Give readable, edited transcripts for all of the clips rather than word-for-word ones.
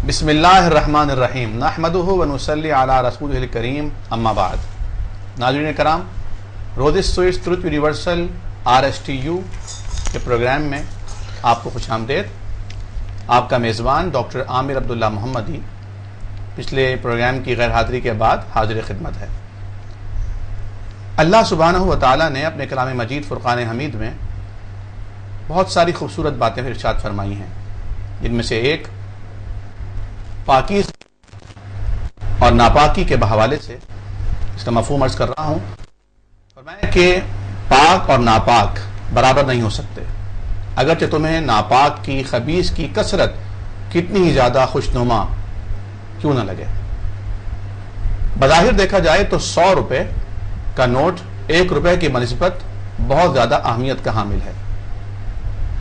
بسم اللہ الرحمن الرحیم نحمدہ ونصلی علی رسولہ الکریم اما بعد. ناظرین کرام، روز سوئس ٹروتھ یونیورسل RSTU کے پروگرام میں آپ کو خوش آمدید. آپ کا میزبان ڈاکٹر عامر عبداللہ محمدی پچھلے پروگرام کی غیر حاضری کے بعد حاضر خدمت ہے. اللہ سبحانہ و تعالیٰ نے اپنے کلام مجید فرقان حمید میں بہت ساری خوبصورت باتیں ارشاد فرمائی ہیں، جن میں سے ایک پاکیزگی اور ناپاکی کے حوالے سے اس کا مفہوم عرض کر رہا ہوں. فرمایا کہ پاک اور ناپاک برابر نہیں ہو سکتے، اگرچہ تمہیں ناپاک کی خبیث کی کثرت کتنی ہی زیادہ خوشنما کیوں نہ لگے. بظاہر دیکھا جائے تو 100 روپے کا نوٹ 1 روپے کی بنسبت بہت زیادہ اہمیت کا حامل ہے،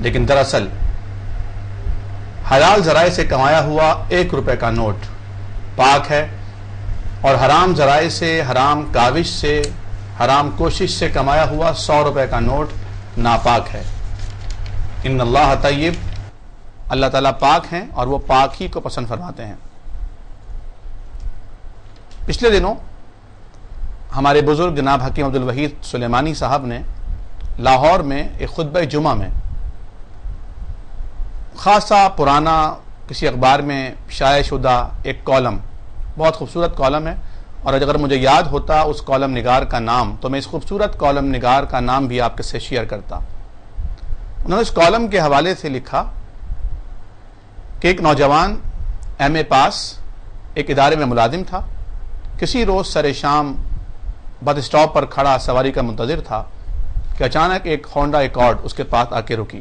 لیکن دراصل حلال ذرائع سے کمایا ہوا 1 روپے کا نوٹ پاک ہے، اور حرام ذرائع سے، حرام کاوش سے، حرام کوشش سے کمایا ہوا 100 روپے کا نوٹ ناپاک ہے. ان اللہ طیب، اللہ تعالیٰ پاک ہیں اور وہ پاک ہی کو پسند فرماتے ہیں. پچھلے دنوں ہمارے بزرگ جناب حکیم عبدالوحید سلیمانی صاحب نے لاہور میں ایک خطبہ جمعہ میں خاصا پرانا کسی اخبار میں شائع شدہ ایک کالم، بہت خوبصورت کالم ہے، اور اگر مجھے یاد ہوتا اس کالم نگار کا نام تو میں اس خوبصورت کالم نگار کا نام بھی آپ کے سے شیئر کرتا. انہوں نے اس کالم کے حوالے سے لکھا کہ ایک نوجوان MA پاس ایک ادارے میں ملازم تھا. کسی روز سر شام بس اسٹاپ پر کھڑا سواری کا منتظر تھا کہ اچانک ایک ہونڈا ایکارڈ اس کے پاس آ کے رکی.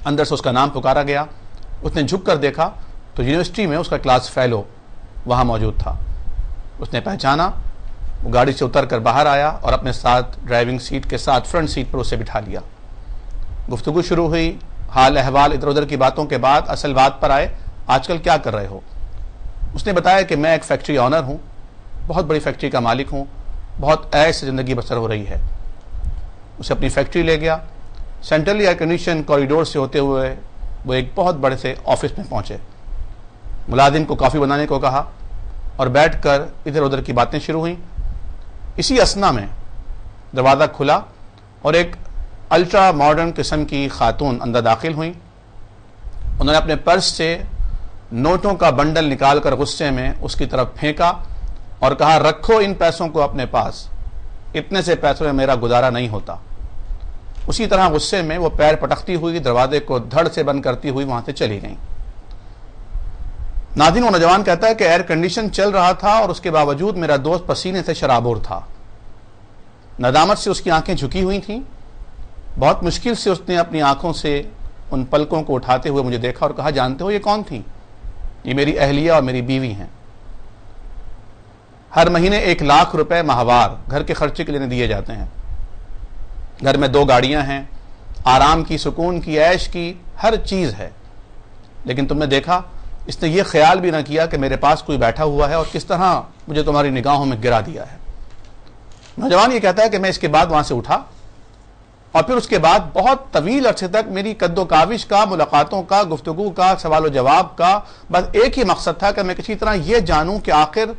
اندر سے اس کا نام پکارا گیا. اس نے جھک کر دیکھا تو یونیورسٹی میں اس کا کلاس فیلو وہاں موجود تھا. اس نے پہچانا، وہ گاڑی سے اتر کر باہر آیا اور اپنے ساتھ ڈرائیونگ سیٹ کے ساتھ فرنٹ سیٹ پر اسے بٹھا لیا. گفتگو شروع ہوئی. حال احوال ادھر ادھر کی باتوں کے بعد اصل بات پر آئے. آج کل کیا کر رہے ہو؟ اس نے بتایا کہ میں ایک فیکٹری آنر ہوں، بہت بڑی فیکٹری کا مالک ہوں، بہت عیش سے زندگی بسر ہو رہی ہے. اسے اپنی فیکٹری لے گیا. سینٹرلی ایئر کنڈیشن کوریڈور سے ہوتے ہوئے وہ ایک بہت بڑے سے آفس میں پہنچے. ملازم کو کافی بنانے کو کہا اور بیٹھ کر ادھر ادھر کی باتیں شروع ہوئیں. اسی اثنا میں دروازہ کھلا اور ایک الٹرا ماڈرن قسم کی خاتون اندر داخل ہوئیں. انہوں نے اپنے پرس سے نوٹوں کا بنڈل نکال کر غصے میں اس کی طرف پھینکا اور کہا، رکھو ان پیسوں کو اپنے پاس، اتنے سے پیسوں میں میرا گزارا نہیں ہوتا. اسی طرح غصے میں وہ پیر پٹکتی ہوئی دروازے کو دھڑ سے بند کرتی ہوئی وہاں سے چلی گئیں. ناظرین، وہ نوجوان کہتا ہے کہ ایئر کنڈیشن چل رہا تھا اور اس کے باوجود میرا دوست پسینے سے شرابور تھا. ندامت سے اس کی آنکھیں جھکی ہوئی تھیں. بہت مشکل سے اس نے اپنی آنکھوں سے ان پلکوں کو اٹھاتے ہوئے مجھے دیکھا اور کہا، جانتے ہو یہ کون تھیں؟ یہ میری اہلیہ اور میری بیوی ہیں. ہر مہینے 1 لاکھ روپے ماہوار گھر کے خرچے کے لیے دیے جاتے ہیں. گھر میں 2 گاڑیاں ہیں، آرام کی، سکون کی، عیش کی ہر چیز ہے. لیکن تم نے دیکھا اس نے یہ خیال بھی نہ کیا کہ میرے پاس کوئی بیٹھا ہوا ہے اور کس طرح مجھے تمہاری نگاہوں میں گرا دیا ہے. نوجوان یہ کہتا ہے کہ میں اس کے بعد وہاں سے اٹھا اور پھر اس کے بعد بہت طویل عرصے تک میری قد و کاوش کا، ملاقاتوں کا، گفتگو کا، سوال و جواب کا بس ایک ہی مقصد تھا کہ میں کسی طرح یہ جانوں کہ آخر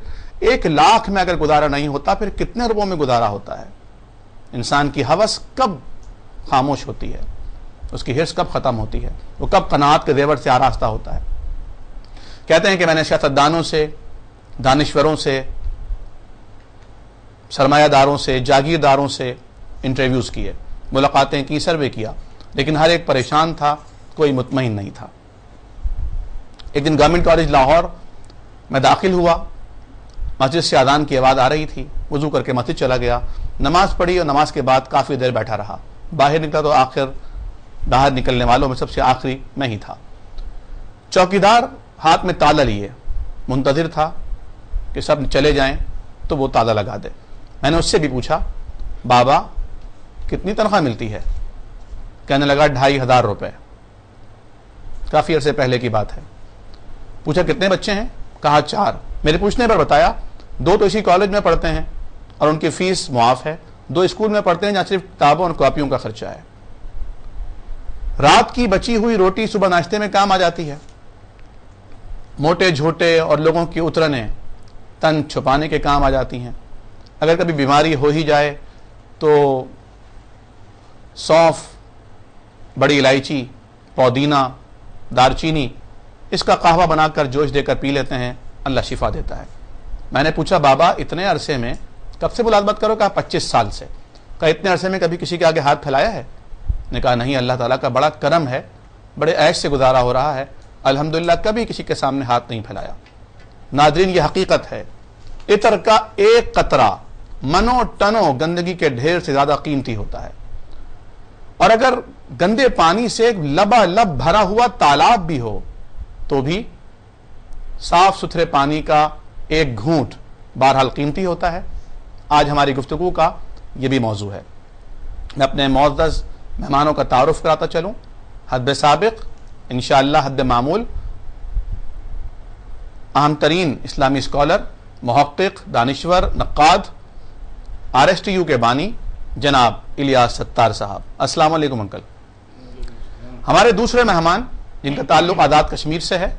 1 لاکھ میں اگر گزارا نہیں ہوتا پھر کتنے روپوں میں گزارا ہوتا ہے. انسان کی ہوس کب خاموش ہوتی ہے، اس کی حرص کب ختم ہوتی ہے، وہ کب قناعت کے زیور سے آراستہ ہوتا ہے. کہتے ہیں کہ میں نے سیاستدانوں سے، دانشوروں سے، سرمایہ داروں سے، جاگیرداروں سے انٹرویوز کیے، ملاقاتیں کی، سروے کیا، لیکن ہر ایک پریشان تھا، کوئی مطمئن نہیں تھا. ایک دن گورنمنٹ کالج لاہور میں داخل ہوا. مسجد سے اذان کی آواز آ رہی تھی. وضو کر کے مسجد چلا گیا، نماز پڑھی اور نماز کے بعد کافی دیر بیٹھا رہا. باہر نکلا تو آخر باہر نکلنے والوں میں سب سے آخری میں ہی تھا. چوکیدار ہاتھ میں تالا لیے منتظر تھا کہ سب چلے جائیں تو وہ تالا لگا دے. میں نے اس سے بھی پوچھا، بابا کتنی تنخواہ ملتی ہے؟ کہنے لگا 2500 روپے. کافی عرصے پہلے کی بات ہے. پوچھا کتنے بچے ہیں؟ کہا 4. میرے پوچھنے پر بتایا 2 تو اسی کالج میں پڑھتے ہیں اور ان کی فیس معاف ہے، 2 اسکول میں پڑھتے ہیں جہاں صرف کتابوں اور کاپیوں کا خرچہ ہے. رات کی بچی ہوئی روٹی صبح ناشتے میں کام آ جاتی ہے. موٹے جھوٹے اور لوگوں کی اترنے تن چھپانے کے کام آ جاتی ہیں. اگر کبھی بیماری ہو ہی جائے تو سونف، بڑی الائچی، پودینہ، دارچینی، اس کا قہوہ بنا کر جوش دے کر پی لیتے ہیں، اللہ شفا دیتا ہے. میں نے پوچھا بابا اتنے عرصے میں کب سے ملازمت کرو؟ کہا 25 سال سے. کہا اتنے عرصے میں کبھی کسی کے آگے ہاتھ پھیلایا ہے؟ نے کہا نہیں، اللہ تعالیٰ کا بڑا کرم ہے، بڑے عیش سے گزارا ہو رہا ہے، الحمدللہ کبھی کسی کے سامنے ہاتھ نہیں پھیلایا. ناظرین یہ حقیقت ہے، عطر کا ایک قطرہ منوں ٹنوں گندگی کے ڈھیر سے زیادہ قیمتی ہوتا ہے. اور اگر گندے پانی سے ایک لبالب بھرا ہوا تالاب بھی ہو تو بھی صاف ستھرے پانی کا ایک گھونٹ بہرحال قیمتی ہوتا ہے. آج ہماری گفتگو کا یہ بھی موضوع ہے. میں اپنے معزز مہمانوں کا تعارف کراتا چلوں. حد سابق انشاءاللہ حد معمول اہم ترین اسلامی اسکالر، محقق، دانشور، نقاد، RSTU کے بانی جناب الیاس ستار صاحب. السلام علیکم انکل. ہمارے دوسرے مہمان جن کا تعلق آزاد کشمیر سے ہے،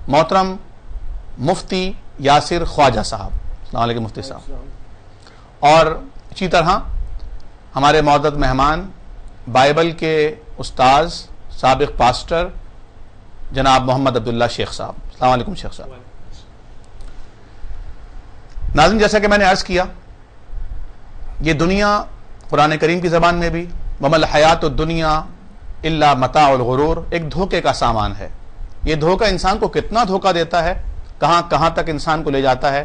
محترم مفتی یاسر خواجہ صاحب. السلام علیکم مفتی صاحب. اور اسی طرح ہمارے معزز مہمان بائبل کے استاذ، سابق پاسٹر جناب محمد عبداللہ شیخ صاحب. السلام علیکم شیخ صاحب. ناظرین جیسا کہ میں نے عرض کیا، یہ دنیا قرآن کریم کی زبان میں بھی وَمَا الْحَيَاةُ الدُّنْيَا إِلَّا مَتَاعُ الْغُرُورِ ایک دھوکے کا سامان ہے. یہ دھوکہ انسان کو کتنا دھوکہ دیتا ہے، کہاں کہاں تک انسان کو لے جاتا ہے،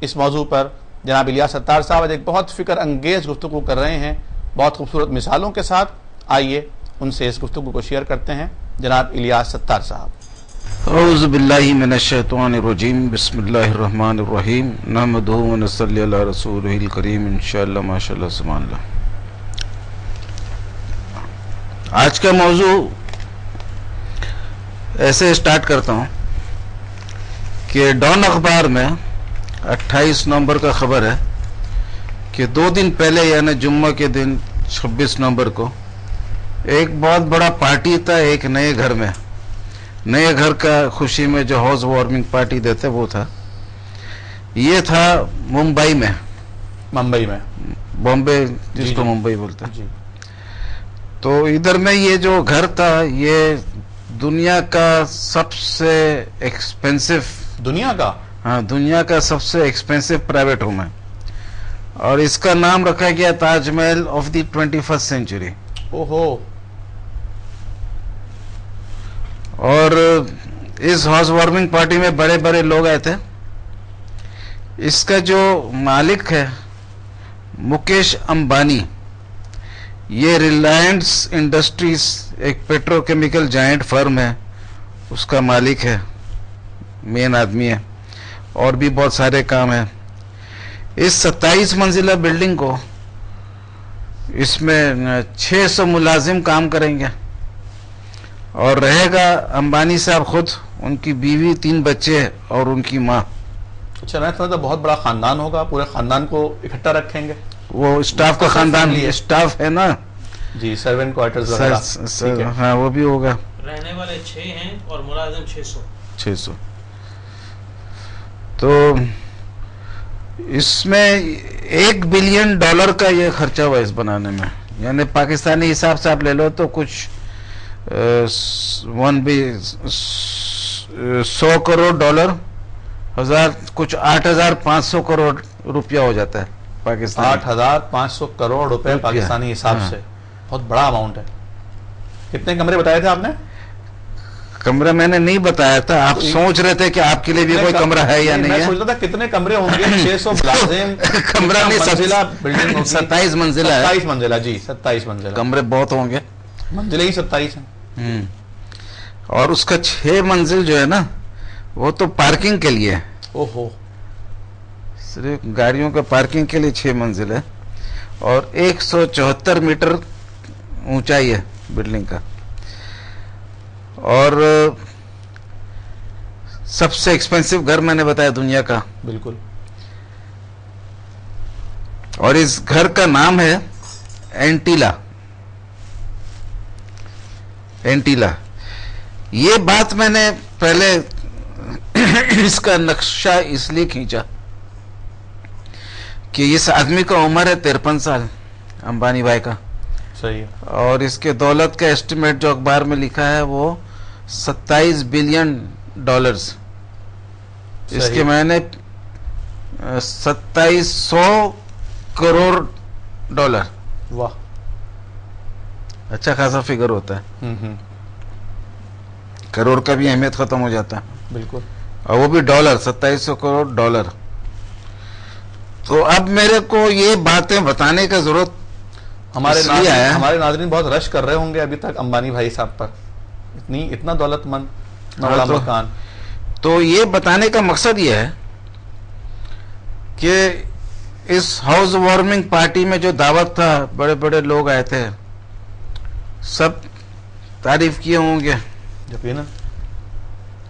اس موضوع پر جناب الیاس ستار صاحب آج ایک بہت فکر انگیز گفتگو کر رہے ہیں، بہت خوبصورت مثالوں کے ساتھ. آئیے ان سے اس گفتگو کو شیئر کرتے ہیں. جناب الیاس ستار صاحب. اعوذ باللہ من الشیطان الرجیم، بسم اللہ الرحمن الرحیم، نحمدہ و نصلی علی رسولہ الکریم، انشاءاللہ ماشاءاللہ سبحان اللہ. آج کا موضوع ایسے اسٹارٹ کرتا ہوں کہ ڈان اخبار میں 28 نومبر کا خبر ہے کہ 2 دن پہلے یعنی جمعہ کے دن 26 نومبر کو ایک بہت بڑا پارٹی تھا ایک نئے گھر میں. نئے گھر کا خوشی میں جو ہاؤس وارمنگ پارٹی دیتے وہ تھا. یہ تھا ممبئی میں، بامبے جس کو ممبئی بولتے ہیں. تو ادھر میں یہ جو گھر تھا یہ دنیا کا سب سے ایکسپینسو، دنیا کا سب سے ایکسپینسو پرائیویٹ ہوم ہے، اور اس کا نام رکھا گیا Taj Mahal of the 21st century. اوہو. اور اس ہاؤس وارمنگ پارٹی میں بڑے بڑے لوگ آئے تھے. اس کا جو مالک ہے مکیش امبانی، یہ ریلائنس انڈسٹریز ایک پیٹرو کیمیکل جائنٹ فرم ہے، اس کا مالک ہے، مین آدمی ہے، اور بھی بہت سارے کام ہیں. اس 27 منزلہ بلڈنگ کو اس میں 600 ملازم کام کریں گے، اور رہے گا امبانی صاحب خود، ان کی بیوی، 3 بچے اور ان کی ماں. اچھا، میں سمجھتا بہت بڑا خاندان ہوگا، پورے خاندان کو اکٹھا رکھیں گے. وہ اسٹاف کا خاندان، اسٹاف ہے نا جی، سرونٹ کوارٹرز وغیرہ. ہاں وہ بھی ہوگا. رہنے والے 6 ہیں اور ملازم 600. تو اس میں $1 بلین کا یہ خرچہ ہوا اس بنانے میں. یعنی پاکستانی حساب سے آپ لے لو تو کچھ 100 کروڑ ڈالر، کچھ 8,500 کروڑ روپیہ ہو جاتا ہے پاکستان. 8,500 کروڑ روپے پاکستانی حساب سے بہت بڑا اماؤنٹ ہے. کتنے کمرے بتائے تھے آپ نے؟ کمرہ میں نے نہیں بتایا تھا، آپ سوچ رہے تھے کہ آپ کے لیے بھی کوئی کمرہ ہے یا نہیں ہے. میں سوچ رہا تھا کتنے کمرے ہوں گے. 600 ملازم، کمرہ نہیں، بلڈنگ 27 منزلہ ہے. 27 منزلہ جی، 27 منزلہ. کمرے بہت ہوں گے، منزلیں ہی 27 ہیں. اور اس کا 6 منزل جو ہے نا وہ تو پارکنگ کے لیے، اوہو، صرف گاڑیوں کا پارکنگ کے لیے 6 منزل ہے، اور 174 میٹر اونچائی ہے بلڈنگ کا. اور سب سے ایکسپینسو گھر میں نے بتایا دنیا کا. بالکل. اور اس گھر کا نام ہے اینٹیلا. یہ بات میں نے پہلے اس کا نقشہ اس لیے کھینچا کہ اس آدمی کا عمر ہے 53 سال، امبانی بھائی کا، صحیح ہے، اور اس کے دولت کا ایسٹیمیٹ جو اخبار میں لکھا ہے وہ 27 بلین ڈالرز، اس کے معنی 2700 کروڑ ڈالر. واہ، اچھا خاصا فگر ہوتا ہے، کروڑ کا بھی اہمیت ختم ہو جاتا ہے، بالکل، اور وہ بھی ڈالر، 2700 کروڑ ڈالر. تو اب میرے کو یہ باتیں بتانے کا ضرورت ہمارے اس لیے آیا. ہمارے ناظرین بہت رش کر رہے ہوں گے ابھی تک امبانی بھائی صاحب پر، اتنا دولت مند، اتنا بڑا مکان. تو یہ بتانے کا مقصد یہ ہے کہ اس ہاؤس وارمنگ پارٹی میں جو دعوت تھا، بڑے بڑے لوگ آئے تھے، سب تعریف کیے ہوں گے، یقیناً.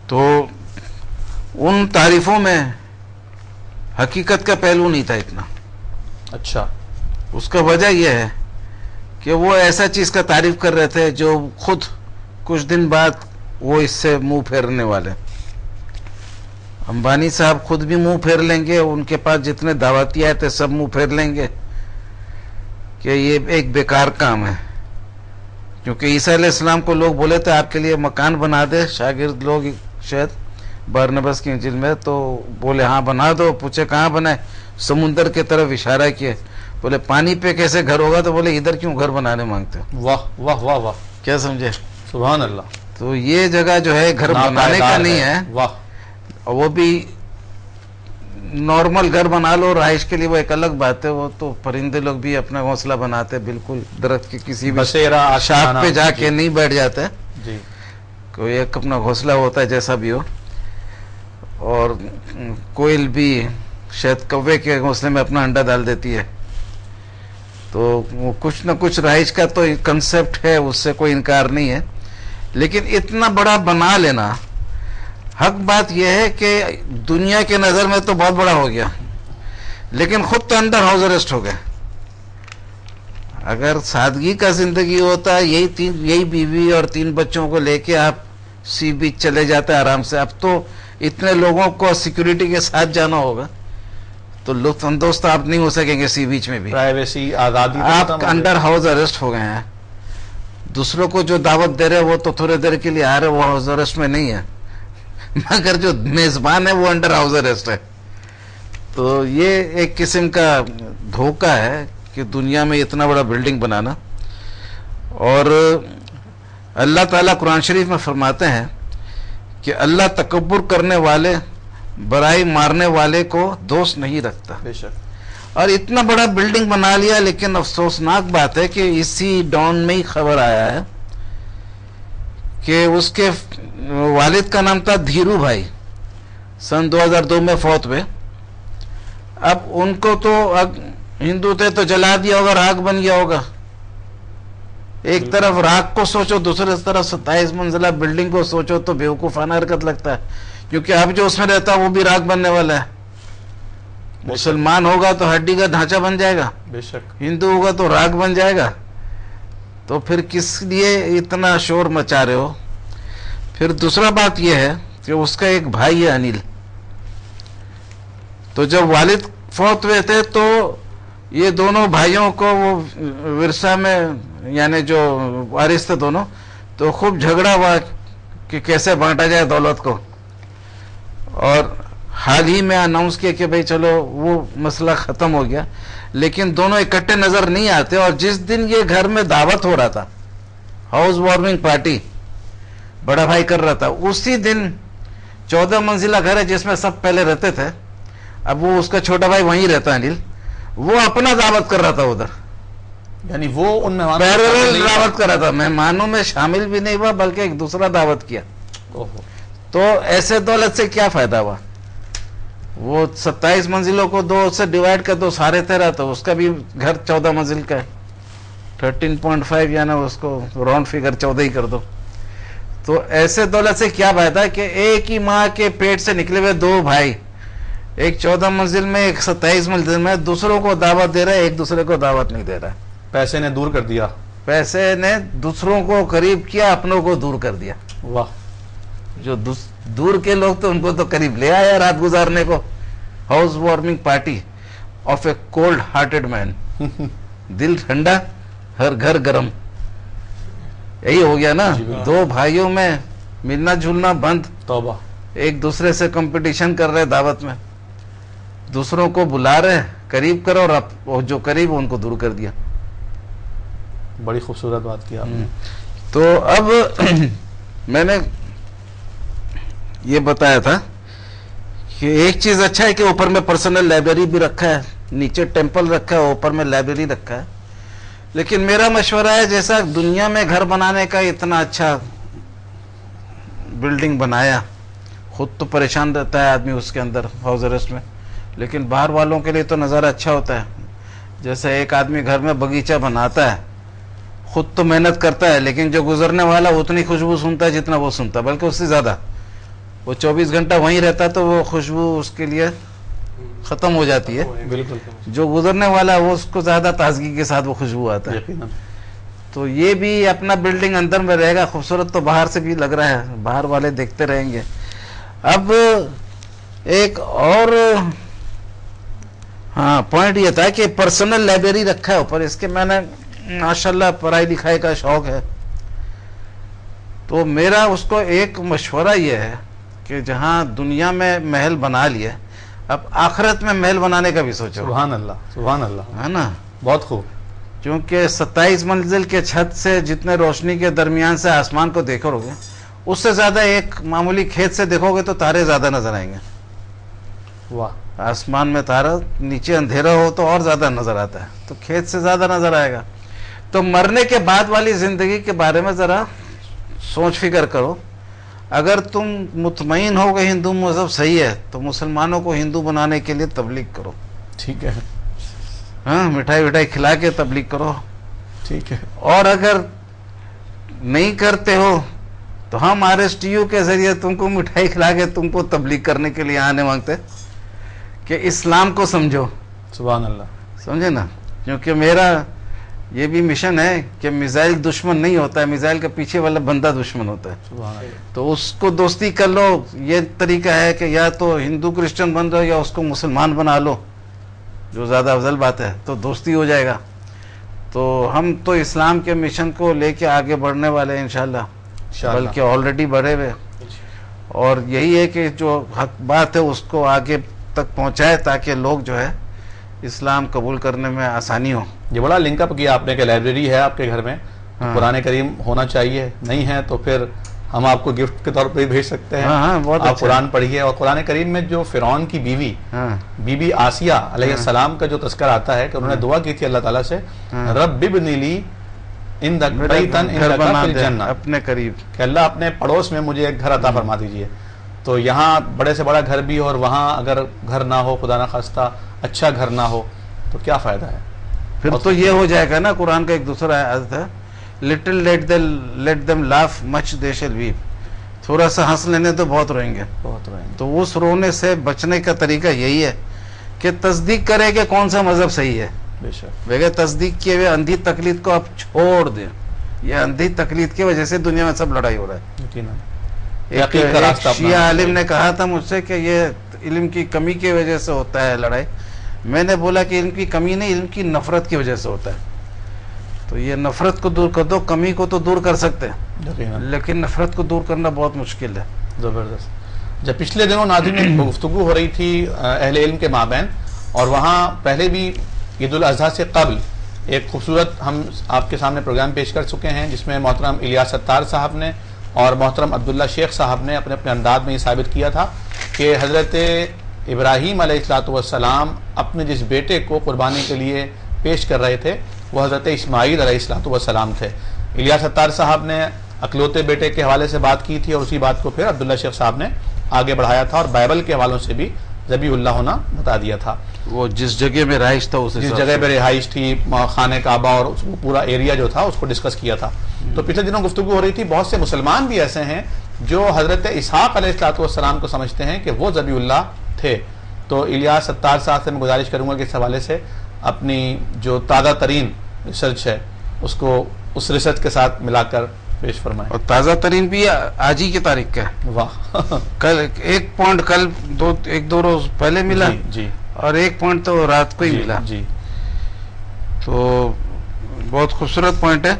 تو ان تعریفوں میں حقیقت کا پہلو نہیں تھا اتنا. اچھا، اس کا وجہ یہ ہے کہ وہ ایسا چیز کا تعریف کر رہے تھے جو خود کچھ دن بعد وہ اس سے منہ پھیرنے والے. امبانی صاحب خود بھی منہ پھیر لیں گے، ان کے پاس جتنے دعوتی آئے تھے سب منہ پھیر لیں گے کہ یہ ایک بیکار کام ہے. کیونکہ عیسیٰ علیہ السلام کو لوگ بولے تھے آپ کے لیے مکان بنا دے، شاگرد لوگ شاید برنبس کی انجیل میں، تو بولے ہاں بنا دو. پوچھے کہاں بنائے، سمندر کی طرف اشارہ کیے. بولے پانی پہ کیسے گھر ہوگا، تو بولے ادھر کیوں گھر بنانے مانگتے ہو. واہ واہ واہ واہ، کیا سمجھے؟ سبحان اللہ. تو یہ جگہ جو ہے گھر بنانے کا نہیں ہے، واہ، اور وہ بھی نارمل گھر بنا لو رہائش کے لیے، وہ ایک الگ بات ہے. وہ تو پرندے لوگ بھی اپنا گھونسلہ بناتے، بالکل درخت کی کسی بھی بسیرا شاخ پہ جا کے نہیں بیٹھ جاتے، جی، کوئی ایک اپنا گھونسلہ ہوتا ہے جیسا بھی ہو. اور کوئل بھی شاید کوے کے گھونسلے میں اپنا انڈا ڈال دیتی ہے. تو وہ کچھ نہ کچھ رہائش کا تو کنسپٹ ہے، اس سے کوئی انکار نہیں ہے. لیکن اتنا بڑا بنا لینا، حق بات یہ ہے کہ دنیا کے نظر میں تو بہت بڑا ہو گیا، لیکن خود تو انڈر ہاؤس اریسٹ ہو گئے. اگر سادگی کا زندگی ہوتا، یہی بیوی اور 3 بچوں کو لے کے آپ سی بیچ چلے جاتے آرام سے. اب تو اتنے لوگوں کو سیکیورٹی کے ساتھ جانا ہوگا، تو لطف اندوز تو آپ نہیں ہو سکیں گے سی بیچ میں بھی. پرائیویسی، آزادی، آپ انڈر ہاؤس اریسٹ ہو گئے ہیں. دوسروں کو جو دعوت دے رہے وہ تو تھوڑے دیر کے لیے آ رہے، وہ ہاؤس اریسٹ میں نہیں ہے، مگر جو میزبان ہے وہ انڈر ہاؤس اریسٹ ہے. تو یہ ایک قسم کا دھوکہ ہے کہ دنیا میں اتنا بڑا بلڈنگ بنانا. اور اللہ تعالیٰ قرآن شریف میں فرماتے ہیں کہ اللہ تکبر کرنے والے، برائی مارنے والے کو دوست نہیں رکھتا. بے شک. اور اتنا بڑا بلڈنگ بنا لیا، لیکن افسوسناک بات ہے کہ اسی ڈان میں ہی خبر آیا ہے کہ اس کے والد کا نام تھا دھیرو بھائی، سن 2002 میں فوت ہوئے. اب ان کو تو ہندو تھے تو جلا دیا ہوگا، راکھ بن گیا ہوگا. ایک طرف راکھ کو سوچو، دوسرے طرف 27 منزلہ بلڈنگ کو سوچو، تو بیوقوفانہ حرکت لگتا ہے. کیونکہ اب جو اس میں رہتا ہے وہ بھی راکھ بننے والا ہے. مسلمان ہوگا تو ہڈی کا ڈھانچہ بن جائے گا، بے شک. ہندو ہوگا تو راکھ بن جائے گا. تو پھر کس لیے اتنا شور مچا رہے ہو؟ پھر دوسرا بات یہ ہے کہ اس کا ایک بھائی ہے انل. تو جب والد فوت ہوئے تھے تو یہ دونوں بھائیوں کو وہ ورثہ میں، یعنی جو وارث تھے دونوں، تو خوب جھگڑا ہوا کہ کیسے بانٹا جائے دولت کو. اور حال ہی میں اناؤنس کیا کہ بھئی چلو وہ مسئلہ ختم ہو گیا. لیکن دونوں اکٹھے نظر نہیں آتے. اور جس دن یہ گھر میں دعوت ہو رہا تھا، ہاؤس وارمنگ پارٹی بڑا بھائی کر رہا تھا، اسی دن 14 منزلہ گھر ہے جس میں سب پہلے رہتے تھے. اب وہ اس کا چھوٹا بھائی وہیں رہتا ہے انل، وہ اپنا دعوت کر رہا تھا ادھر، یعنی وہ ان مہمانوں پیرل دعوت کر رہا تھا. مہمانوں میں شامل بھی نہیں ہوا، بلکہ ایک دوسرا دعوت کیا. تو ایسے دولت سے کیا فائدہ ہوا؟ وہ 27 منزلوں کو 2 سے ڈیوائڈ کر دو، سارے 13، تو اس کا بھی گھر 14 منزل کا ہے. 13.5 یعنی اس کو راؤنڈ فگر 14 ہی کر دو. تو ایسے دولت سے کیا فائدہ کہ ایک ہی ماں کے پیٹ سے نکلے ہوئے 2 بھائی، ایک 14 منزل میں، ایک 27 منزل میں، دوسروں کو دعوت دے رہا ہے، ایک دوسرے کو دعوت نہیں دے رہا ہے. پیسے نے دور کر دیا. پیسے نے دوسروں کو قریب کیا، اپنوں کو دور کر دیا. واہ. جو دور کے لوگ تو ان کو تو قریب لے آیا رات گزارنے کو. Housewarming party of a cold hearted man. دل ٹھنڈا ہر گھر گرم. یہی ہو گیا نا. دو بھائیوں میں ملنا جلنا بند. توبہ. ایک دوسرے سے کمپٹیشن کر رہے دعوت میں, دوسروں کو بلا رہے قریب کرو, اور اب جو قریب ان کو دور کر دیا. بڑی خوبصورت بات کی آپ نے. تو اب میں نے یہ بتایا تھا کہ ایک چیز اچھا ہے کہ اوپر میں پرسنل لائبریری بھی رکھا ہے, نیچے ٹیمپل رکھا ہے, اوپر میں لائبریری رکھا ہے. لیکن میرا مشورہ ہے جیسا دنیا میں گھر بنانے کا اتنا اچھا بلڈنگ بنایا, خود تو پریشان رہتا ہے آدمی اس کے اندر ہاؤس ارسٹ میں, لیکن باہر والوں کے لیے تو نظارہ اچھا ہوتا ہے. جیسے ایک آدمی گھر میں باغیچہ بناتا ہے, خود تو محنت کرتا ہے, لیکن جو گزرنے والا اتنی خوشبو سنتا ہے جتنا وہ سنتا ہے, بلکہ اس سے زیادہ. وہ 24 گھنٹہ وہیں رہتا تو وہ خوشبو اس کے لیے ختم ہو جاتی ہے. بالکل. جو گزرنے والا وہ اس کو زیادہ تازگی کے ساتھ وہ خوشبو آتا ہے. تو یہ بھی اپنا بلڈنگ اندر میں رہے گا, خوبصورت تو باہر سے بھی لگ رہا ہے, باہر والے دیکھتے رہیں گے. اب ایک اور پوائنٹ یہ تھا کہ پرسنل لائبریری رکھا ہے اوپر. اس کے میں نے ماشاءاللہ پڑھائی لکھائی کا شوق ہے, تو میرا اس کو ایک مشورہ یہ ہے کہ جہاں دنیا میں محل بنا لیے, اب آخرت میں محل بنانے کا بھی سوچو. سبحان اللہ, سبحان اللہ, ہے نا. بہت خوب. کیونکہ 27 منزل کے چھت سے جتنے روشنی کے درمیان سے آسمان کو دیکھو گے, اس سے زیادہ ایک معمولی کھیت سے دیکھو گے تو تارے زیادہ نظر آئیں گے. واہ. آسمان میں تارا, نیچے اندھیرا ہو تو اور زیادہ نظر آتا ہے, تو کھیت سے زیادہ نظر آئے گا. تو مرنے کے بعد والی زندگی کے بارے میں ذرا سوچ فکر کرو. اگر تم مطمئن ہو کہ ہندو مذہب صحیح ہے تو مسلمانوں کو ہندو بنانے کے لیے تبلیغ کرو. ٹھیک ہے. ہاں, مٹھائی وٹھائی کھلا کے تبلیغ کرو. ٹھیک ہے. اور اگر نہیں کرتے ہو تو ہم RSTU کے ذریعے تم کو مٹھائی کھلا کے تم کو تبلیغ کرنے کے لیے آنے مانگتے کہ اسلام کو سمجھو. سبحان اللہ. سمجھے نا. کیونکہ میرا یہ بھی مشن ہے کہ میزائل دشمن نہیں ہوتا ہے, میزائل کے پیچھے والا بندہ دشمن ہوتا ہے. سبحان اللہ. تو اس کو دوستی کر لو. یہ طریقہ ہے کہ یا تو ہندو کرسچن بن جاؤ یا اس کو مسلمان بنا لو, جو زیادہ افضل بات ہے, تو دوستی ہو جائے گا. تو ہم تو اسلام کے مشن کو لے کے آگے بڑھنے والے ہیں انشاءاللہ, بلکہ آلریڈی بڑھے ہوئے. اور یہی ہے کہ جو حق بات ہے اس کو آگے تک پہنچائے تاکہ لوگ جو ہے اسلام قبول کرنے میں آسانی ہو. یہ بڑا لنک اپ کیا آپ نے کہ لائبریری ہے آپ کے گھر میں, قرآن کریم ہونا چاہیے, نہیں ہے تو پھر ہم آپ کو گفٹ کے طور پہ بھیج سکتے ہیں. آپ قرآن پڑھیے. اور قرآن کریم میں جو فرعون کی بیوی بی بی آسیہ علیہ السلام کا جو تذکر آتا ہے کہ انہوں نے دعا کی تھی اللہ تعالیٰ سے, رب ابن لی بیتن عندک فی الجنہ, اپنے قریب, کہ اللہ اپنے پڑوس میں مجھے ایک گھر عطا فرما دیجیے. تو یہاں بڑے سے بڑا گھر بھی ہو اور وہاں اگر گھر نہ ہو, خدا نخواستہ اچھا گھر نہ ہو, تو کیا فائدہ ہے. پھر تو یہ ہو جائے گا نا. قرآن کا ایک دوسرا آیت ہے, little let them laugh much they shall weep. تھوڑا سا ہنس لینے تو بہت روئیں گے. تو اس رونے سے بچنے کا طریقہ یہی ہے کہ تصدیق کرے کہ کون سا مذہب صحیح ہے. بغیر تصدیق کیے ہوئے اندھی تقلید کو آپ چھوڑ دیں. یہ اندھی تقلید کی وجہ سے دنیا میں سب لڑائی ہو رہا ہے. ایک شیعہ عالم نے کہا تھا مجھ سے کہ یہ علم کی کمی کی وجہ سے ہوتا ہے لڑائی. میں نے بولا کہ علم کی کمی نہیں, علم کی نفرت کی وجہ سے ہوتا ہے. تو یہ نفرت کو دور کر دو. کمی کو تو دور کر سکتے ہیں, لیکن نفرت کو دور کرنا بہت مشکل ہے. زبردست. جب پچھلے دنوں ناظرین گفتگو ہو رہی تھی اہل علم کے مابین, اور وہاں پہلے بھی عید الاضحیٰ سے قبل ایک خوبصورت ہم آپ کے سامنے پروگرام پیش کر چکے ہیں, جس میں محترم الیاس ستار صاحب نے اور محترم عبداللہ شیخ صاحب نے اپنے اپنے انداز میں یہ ثابت کیا تھا کہ حضرت ابراہیم علیہ السلام اپنے جس بیٹے کو قربانی کے لیے پیش کر رہے تھے وہ حضرت اسماعیل علیہ السلام تھے. الیاس ستار صاحب نے اکلوتے بیٹے کے حوالے سے بات کی تھی, اور اسی بات کو پھر عبداللہ شیخ صاحب نے آگے بڑھایا تھا, اور بائبل کے حوالوں سے بھی ذبیح اللہ ہونا بتا دیا تھا. وہ جس جگہ میں رہائش تھا, جس جگہ پہ رہائش تھی, خانہ کعبہ اور پورا ایریا جو تھا اس کو ڈسکس کیا تھا. تو پچھلے دنوں گفتگو ہو رہی تھی, بہت سے مسلمان بھی ایسے ہیں جو حضرت اسحاق علیہ السلام کو سمجھتے ہیں کہ وہ ذبیح اللہ تھے. تو الیاس ستار صاحب سے میں گزارش کروں گا کہ اس حوالے سے اپنی جو تازہ ترین ریسرچ ہے اس کو اس ریسرچ کے ساتھ ملا کر پیش فرمائیں. اور تازہ ترین بھی آج ہی کی تاریخ کا ہے. واہ. کل 1 پوائنٹ کل 1-2 روز پہلے ملا جی اور 1 پوائنٹ تو رات کو ہی ملا. جی تو بہت خوبصورت پوائنٹ ہے.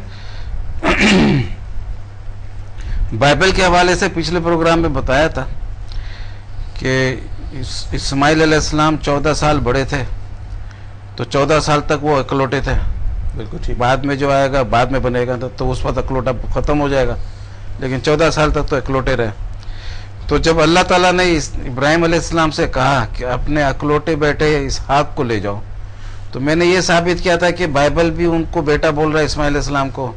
بائبل کے حوالے سے پچھلے پروگرام میں بتایا تھا کہ اسماعیل علیہ السلام 14 سال بڑے تھے تو 14 سال تک وہ اکلوٹے تھے. بالکل ٹھیک. بعد میں جو آئے گا بعد میں بنے گا تو اس وقت اکلوٹا ختم ہو جائے گا, لیکن 14 سال تک تو اکلوٹے رہے. تو جب اللہ تعالیٰ نے ابراہیم علیہ السلام سے کہا کہ اپنے اکلوٹے بیٹے اسحاق کو لے جاؤ, تو میں نے یہ ثابت کیا تھا کہ بائبل بھی ان کو بیٹا بول رہا ہے, اسماعیل علیہ السلام کو.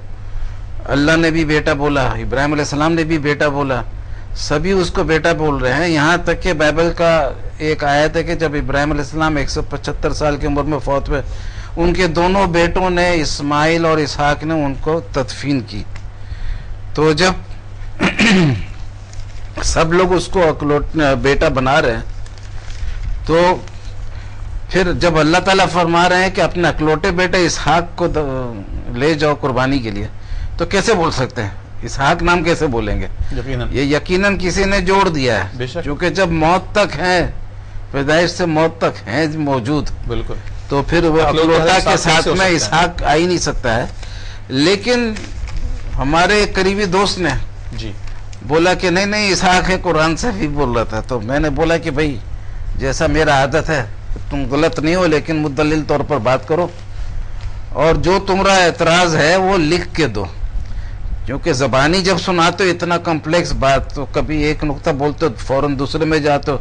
اللہ نے بھی بیٹا بولا, ابراہیم علیہ السلام نے بھی بیٹا بولا, سبھی اس کو بیٹا بول رہے ہیں. یہاں تک کہ بائبل کا ایک آیت ہے کہ جب ابراہیم علیہ السلام 175 سال کی عمر میں فوت ہوئے, ان کے دونوں بیٹوں نے اسماعیل اور اسحاق نے ان کو تدفین کی. تو جب سب لوگ اس کو بیٹا بنا رہے ہیں, تو پھر جب اللہ تعالیٰ فرما رہے ہیں کہ اپنے اکلوٹے بیٹے اسحاق کو لے جاؤ قربانی کے لیے, تو کیسے بول سکتے ہیں؟ اسحاق نام کیسے بولیں گے؟ یہ یقیناً کسی نے جوڑ دیا ہے, کیونکہ جب موت تک ہے, پیدائش سے موت تک ہے موجود, بالکل, تو پھر وہ اکلوٹا کے ساتھ میں اسحاق آ ہی نہیں سکتا ہے. لیکن ہمارے قریبی دوست نے جی بولا کہ نہیں اسحاق ہے, قرآن سے بھی بول رہا تھا. تو میں نے بولا کہ بھائی جیسا میرا عادت ہے, تم غلط نہیں ہو لیکن مدلل طور پر بات کرو, اور جو تمہارا اعتراض ہے وہ لکھ کے دو, کیونکہ زبانی جب سناتے ہو اتنا کمپلیکس بات تو کبھی ایک نقطہ بولتے ہو فوراً دوسرے میں جاتے ہو.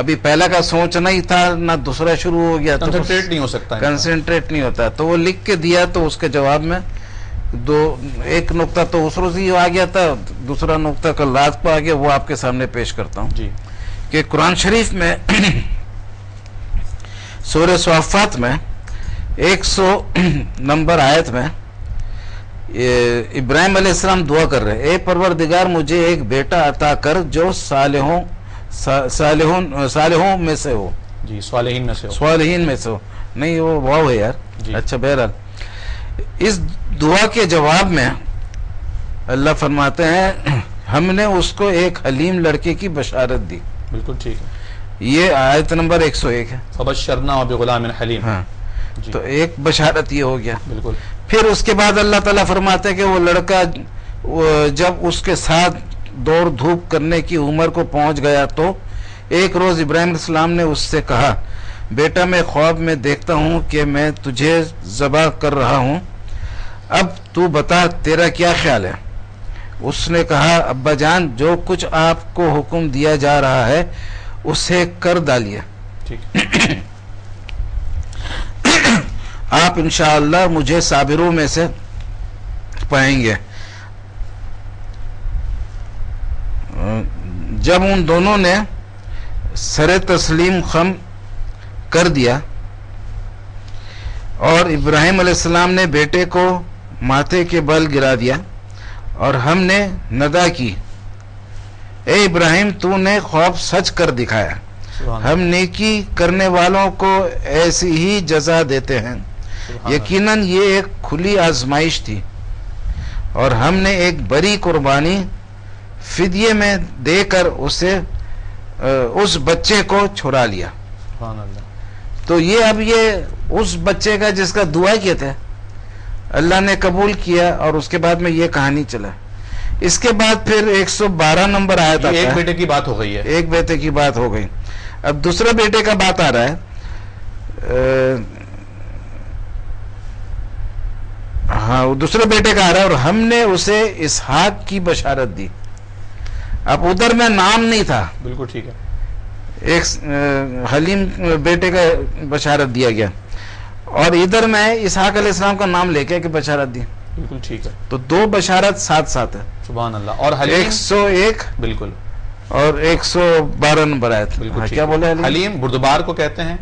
ابھی پہلا کا سوچنا ہی تھا, نہ دوسرا شروع ہو گیا, تو کنسنٹریٹ نہیں ہو سکتا, کنسنٹریٹ نہیں ہوتا. تو وہ لکھ کے دیا, تو اس کے جواب میں ایک نقطہ تو اس روز ہی آ گیا تھا, دوسرا نقطہ کل رات کو آ گیا, وہ آپ کے سامنے پیش کرتا ہوں. جی کہ قرآن شریف میں سورہ صافات میں 100 نمبر آیت میں ابراہیم علیہ السلام دعا کر رہے, اے پروردگار مجھے ایک بیٹا عطا کر جو صالحوں میں سے ہو. جی صالحین میں سے ہو, صالحین میں سے ہو, نہیں وہ واو ہے یار. اچھا بہرحال اس دعا کے جواب میں اللہ فرماتے ہیں ہم نے اس کو ایک حلیم لڑکے کی بشارت دی. بالکل ٹھیک ہے, یہ آیت نمبر 101 ہے. فبشرناہ بغلام حلیم. ہاں, تو ایک بشارت یہ ہو گیا. بالکل. پھر اس کے بعد اللہ تعالیٰ فرماتے ہیں کہ وہ لڑکا جب اس کے ساتھ دوڑ دھوپ کرنے کی عمر کو پہنچ گیا, تو ایک روز ابراہیم علیہ السلام نے اس سے کہا, بیٹا میں خواب میں دیکھتا ہوں کہ میں تجھے ذبح کر رہا ہوں, اب تو بتا تیرا کیا خیال ہے؟ اس نے کہا, ابا جان جو کچھ آپ کو حکم دیا جا رہا ہے اسے کر ڈالیے, آپ انشاءاللہ مجھے صابروں میں سے پائیں گے. جب ان دونوں نے سر تسلیم خم کر دیا اور ابراہیم علیہ السلام نے بیٹے کو ماتھے کے بل گرا دیا اور ہم نے ندا کی, اے ابراہیم تو نے خواب سچ کر دکھایا, ہم نیکی کرنے والوں کو ایسی ہی جزا دیتے ہیں, یقیناً یہ ایک کھلی آزمائش تھی اور ہم نے ایک بری قربانی فدیے میں دے کر اس بچے کو چھڑا لیا. تو یہ اب یہ اس بچے کا جس کا دعا کیے تھے اللہ نے قبول کیا, اور اس کے بعد میں یہ کہانی چلا. اس کے بعد پھر 112 نمبر آیا تھا, ایک بیٹے کی بات ہو گئی ہے, ایک بیٹے کی بات ہو گئی. اب دوسرے بیٹے کا بات آ رہا ہے, ہاں دوسرے بیٹے کا آ رہا ہے, اور ہم نے اسے اسحاق کی بشارت دی. اب ادھر میں نام نہیں تھا, بالکل ٹھیک ہے, ایک حلیم بیٹے کا بشارت دیا گیا, اور ادھر میں اسحاق علیہ السلام کا نام لے کے بشارت دی. بالکل ٹھیک ہے, تو دو بشارت ساتھ ساتھ ہے. سبحان اللہ. اور حلیم 101 بالکل, اور 112 نمبر آیت. کیا بولے حلیم بردبار کو کہتے ہیں.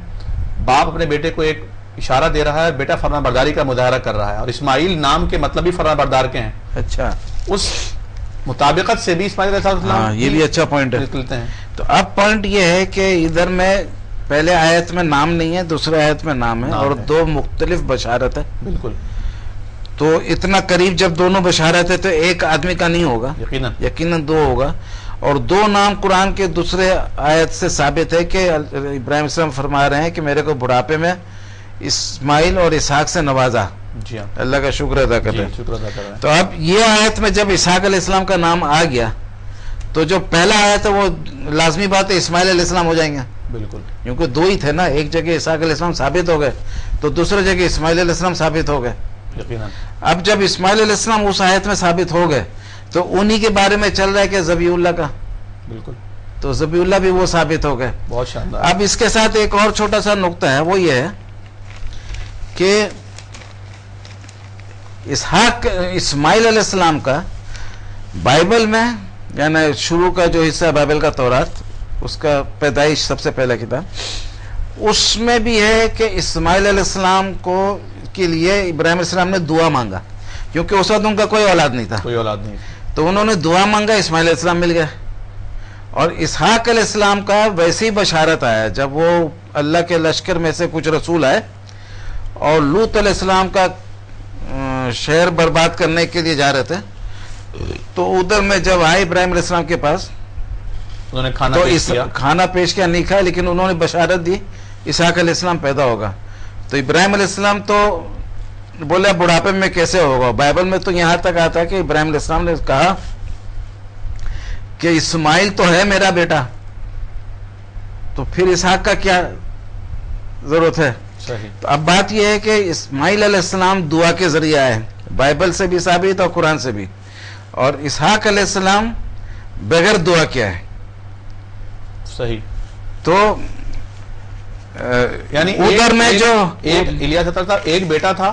باپ اپنے بیٹے کو ایک اشارہ دے رہا ہے, بیٹا فرما برداری کا مظاہرہ کر رہا ہے, اور اسماعیل نام کے مطلب بھی فرما بردار کے ہیں. اچھا, اس مطابقت سے بھی اسماعیل علیہ السلام یہ بھی اچھا پوائنٹ ہے. نکلتے ہیں. تو اب پوائنٹ یہ ہے کہ ادھر میں پہلے آیت میں نام نہیں ہے, دوسرے آیت میں نام ہے, اور دو مختلف بشارت ہے. بالکل. تو اتنا قریب جب دونوں بشارت ہے تو ایک آدمی کا نہیں ہوگا, یقیناً دو ہوگا. اور دو نام قرآن کے دوسرے آیت سے ثابت ہے کہ ابراہیم علیہ السلام فرما رہے ہیں کہ میرے کو بڑھاپے میں اسماعیل اور اسحاق سے نوازا. جی ہاں, اللہ کا شکر ادا کر رہے ہیں. شکر ادا کر رہے ہیں. تو اب یہ آیت میں جب اسحاق علیہ السلام کا نام آ گیا تو جو پہلا آیت ہے وہ لازمی بات ہے اسماعیل علیہ السلام ہو جائیں گے, بالکل, کیونکہ دو ہی تھے نا. ایک جگہ اسحاق علیہ السلام ثابت ہو گئے تو دوسری جگہ اسماعیل علیہ السلام ثابت ہو گئے. یقیناً. اب جب اسماعیل علیہ السلام اس آیت میں ثابت ہو گئے تو انہی کے بارے میں چل رہا ہے کہ ذبیح اللہ کا, بالکل, تو ذبیح اللہ بھی وہ ثابت ہو گئے. بہت شاندار. اب اس کے ساتھ ایک اور چھوٹا سا نقطہ ہے, وہ یہ ہے کہ اسماعیل علیہ السلام کا بائبل میں, یعنی شروع کا جو حصہ بائبل کا تورات, اس کا پیدائش سب سے پہلا کتاب, اس میں بھی ہے کہ اسماعیل علیہ السلام کے لیے ابراہیم علیہ السلام نے دعا مانگا, کیونکہ اس وقت ان کا کوئی اولاد نہیں تھا, کوئی اولاد نہیں, تو انہوں نے دعا مانگا, اسماعیل علیہ السلام مل گئے. اور اسحاق علیہ السلام کا ویسی بشارت آیا جب وہ اللہ کے لشکر میں سے کچھ رسول آئے اور لوط علیہ السلام کا شہر برباد کرنے کے لیے جا رہے تھے, تو ادھر میں جب آئے ابراہیم علیہ السلام کے پاس, انہوں نے کھانا پیش کیا, نہیں کھایا, لیکن انہوں نے بشارت دی اسحاق علیہ السلام پیدا ہوگا. تو ابراہیم علیہ السلام تو بولے بڑھاپے میں کیسے ہوگا. بائبل میں تو یہاں تک آتا ہے کہ ابراہیم علیہ السلام نے کہا کہ اسماعیل تو ہے میرا بیٹا, تو پھر اسحاق کا کیا ضرورت ہے. صحیح. تو اب بات یہ ہے کہ اسماعیل علیہ السلام دعا کے ذریعے آئے, بائبل سے بھی ثابت اور قرآن سے بھی, اور اسحاق علیہ السلام بغیر دعا کیا ہے. صحیح. تو یعنی ادھر میں جو ایک الیاس تھا, ایک بیٹا تھا,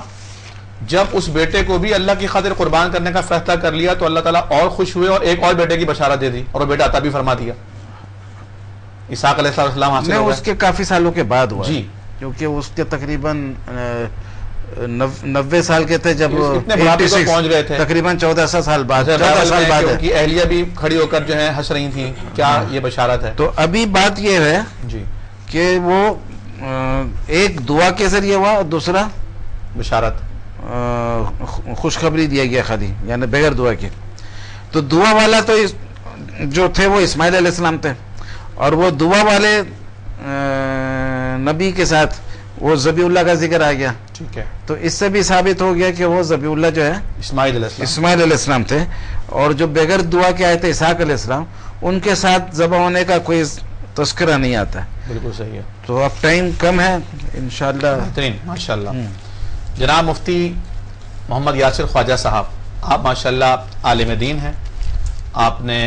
جب اس بیٹے کو بھی اللہ کی خاطر قربان کرنے کا فیصلہ کر لیا تو اللہ تعالیٰ اور خوش ہوئے اور ایک اور بیٹے کی بشارت دے دی, اور وہ بیٹا عطا بھی فرما دیا. اسحاق علیہ السلام حاصل ہو گئے. اس کے کافی سالوں کے بعد ہوا, جی, کیونکہ اس کے تقریباً 90 سال کے تھے جب پہنچ گئے تھے, تقریباً 14 سال بعد, 14 سال بعد ان کی اہلیہ بھی کھڑی ہو کر جو ہے ہنس رہی تھیں. کیا یہ بشارت ہے. تو ابھی بات یہ ہے جی کہ وہ ایک دعا کے ذریعے ہوا, اور دوسرا بشارت, خوشخبری دیا گیا خالی, یعنی بغیر دعا کے. تو دعا والا تو جو تھے وہ اسماعیل علیہ السلام تھے, اور وہ دعا والے نبی کے ساتھ وہ ذبیح اللہ کا ذکر آ گیا. ٹھیک ہے. تو اس سے بھی ثابت ہو گیا کہ وہ ذبیح اللہ جو ہے اسماعیل علیہ السلام تھے, اور جو بغیر دعا کے آئے تھے اسحاق علیہ السلام, ان کے ساتھ ذبح ہونے کا کوئی تذکرہ نہیں آتا. بالکل صحیح ہے. تو اب ٹائم کم ہے, انشاءاللہ. بہترین, ماشاءاللہ. جناب مفتی محمد یاسر خواجہ صاحب, آپ ماشاءاللہ عالم دین ہیں, آپ نے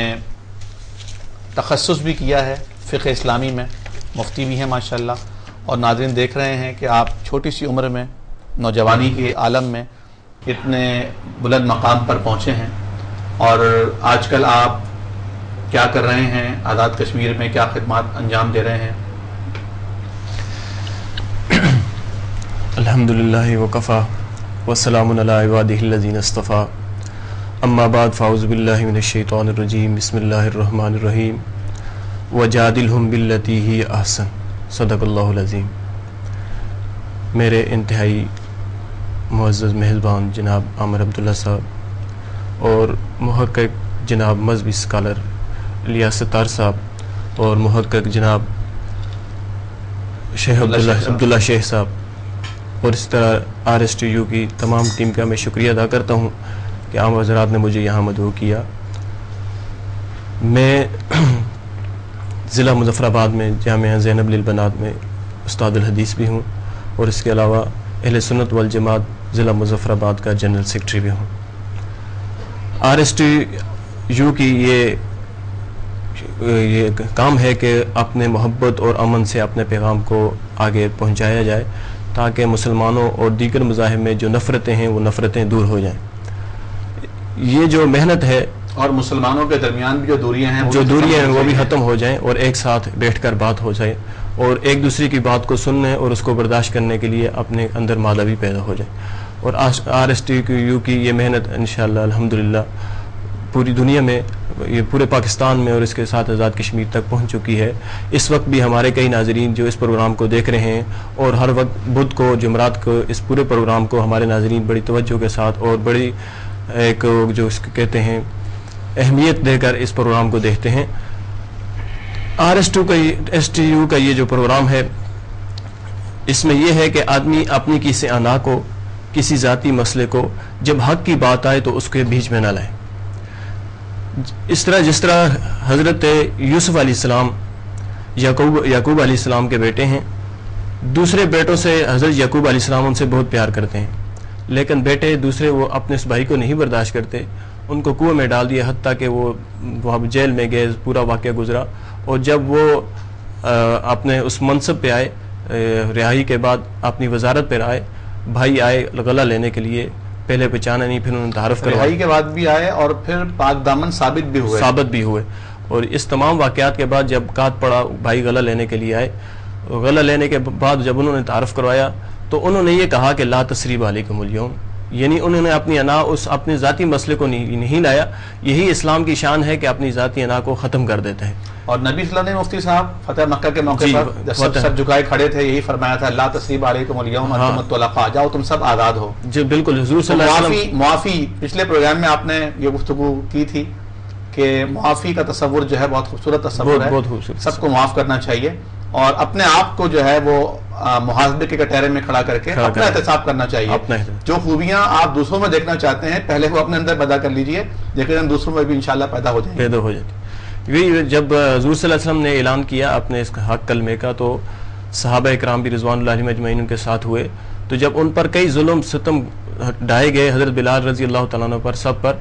تخصص بھی کیا ہے فقہ اسلامی میں, مفتی بھی ہیں ماشاءاللہ, اور ناظرین دیکھ رہے ہیں کہ آپ چھوٹی سی عمر میں نوجوانی کے عالم میں اتنے بلند مقام پر پہنچے ہیں, اور آج کل آپ کیا کر رہے ہیں, آزاد کشمیر میں کیا خدمات انجام دے رہے ہیں؟ الحمدللہ وکفا والسلام علی عبادہ الذین اصطفیٰ, اما بعد فاعوذ باللہ من الشیطان الرجیم, بسم اللہ الرحمن الرحیم, وجادلہم باللتی ہی احسن, صدق اللہ العظیم. میرے انتہائی معزز میزبان جناب عامر عبداللہ صاحب, اور محقق جناب مذہبی اسکالر الیاس ستار صاحب, اور محقق جناب شیخ عبداللہ شیخ صاحب, اور اس طرح RSTU کی تمام ٹیم کا میں شکریہ ادا کرتا ہوں کہ عام حضرات نے مجھے یہاں مدعو کیا. میں ضلع مظفر آباد میں جامعہ زینب للبنات میں استاد الحدیث بھی ہوں, اور اس کے علاوہ اہل سنت والجماعت ضلع مظفر آباد کا جنرل سیکرٹری بھی ہوں. RSTU کی یہ کام ہے کہ اپنے محبت اور امن سے اپنے پیغام کو آگے پہنچایا جائے, تاکہ مسلمانوں اور دیگر مذاہب میں جو نفرتیں ہیں وہ نفرتیں دور ہو جائیں. یہ جو محنت ہے, اور مسلمانوں کے درمیان بھی جو دوریاں ہیں وہ بھی ختم ہو جائیں, اور ایک ساتھ بیٹھ کر بات ہو جائے, اور ایک دوسرے کی بات کو سننے اور اس کو برداشت کرنے کے لیے اپنے اندر مادہ بھی پیدا ہو جائے. اور RSTU کی یہ محنت انشاءاللہ الحمدللہ پوری دنیا میں، یہ پورے پاکستان میں اور اس کے ساتھ آزاد کشمیر تک پہنچ چکی ہے. اس وقت بھی ہمارے کئی ناظرین جو اس پروگرام کو دیکھ رہے ہیں، اور ہر وقت بدھ کو، جمعرات کو اس پورے پروگرام کو ہمارے ناظرین بڑی توجہ کے ساتھ اور بڑی ایک جو اس کو کہتے ہیں اہمیت دے کر اس پروگرام کو دیکھتے ہیں. RS2 کا یہ جو پروگرام ہے، اس میں یہ ہے کہ آدمی اپنی کسی انا کو، کسی ذاتی مسئلے کو جب حق کی بات آئے تو اس کے بیچ میں نہ لائے. جس طرح حضرت یوسف علیہ السلام یعقوب علیہ السلام کے بیٹے ہیں، دوسرے بیٹوں سے حضرت یعقوب علیہ السلام ان سے بہت پیار کرتے ہیں، لیکن بیٹے دوسرے وہ اپنے اس بھائی کو نہیں برداشت کرتے، ان کو کنویں میں ڈال دیا، حتیٰ کہ وہ وہاں جیل میں گئے، پورا واقعہ گزرا. اور جب وہ اپنے اس منصب پہ آئے، رہائی کے بعد اپنی وزارت پہ آئے، بھائی آئے غلہ لینے کے لیے، پہلے پہچانا نہیں، پھر انہوں نے تعارف کروایا، رہائی کے بعد بھی آئے اور پھر پاک دامن ثابت بھی ہوئے. اور اس تمام واقعات کے بعد جب کات پڑا، بھائی غلہ لینے کے لیے آئے، غلہ لینے کے بعد جب انہوں نے تعارف کروایا تو انہوں نے یہ کہا کہ لا تثریب علیکم اليوم، یعنی انہوں نے اپنی انا، اس اپنے ذاتی مسئلے کو نہیں لایا. یہی اسلام کی شان ہے کہ اپنی ذاتی انا کو ختم کر دیتے ہیں. اور نبی صلی اللہ علیہ وسلم نے مفتی صاحب فتح مکہ کے موقع پر جب سب جھکائے کھڑے تھے، یہی فرمایا تھا لا تثریب علیکم اليوم انتم الطلقاء، جاؤ تم سب آزاد ہو. جی بالکل. حضور صلی اللہ علیہ وسلم معافی، پچھلے پروگرام میں آپ نے یہ گفتگو کی تھی کہ معافی کا تصور جو ہے بہت خوبصورت تصور ہے، بہت خوبصورت، سب کو معاف کرنا چاہیے اور اپنے آپ کو جو ہے وہ محاسبے کے کٹہرے میں کھڑا کر کے اپنا احتساب کرنا چاہیے. جو خوبیاں آپ دوسروں میں دیکھنا چاہتے ہیں پہلے وہ اپنے اندر پیدا کر لیجئے، لیکن دوسروں میں بھی انشاءاللہ پیدا ہو جائیں گے. جب حضور صلی اللہ علیہ وسلم نے اعلان کیا اپنے اس حق کلمے کا تو صحابہ اکرام بھی رضوان اللہ علیہم اجمعین ان کے ساتھ ہوئے. تو جب ان پر کئی ظلم ستم ڈھائے گئے، حضرت بلال رضی اللہ تعالیٰ عنہ پر، سب پر،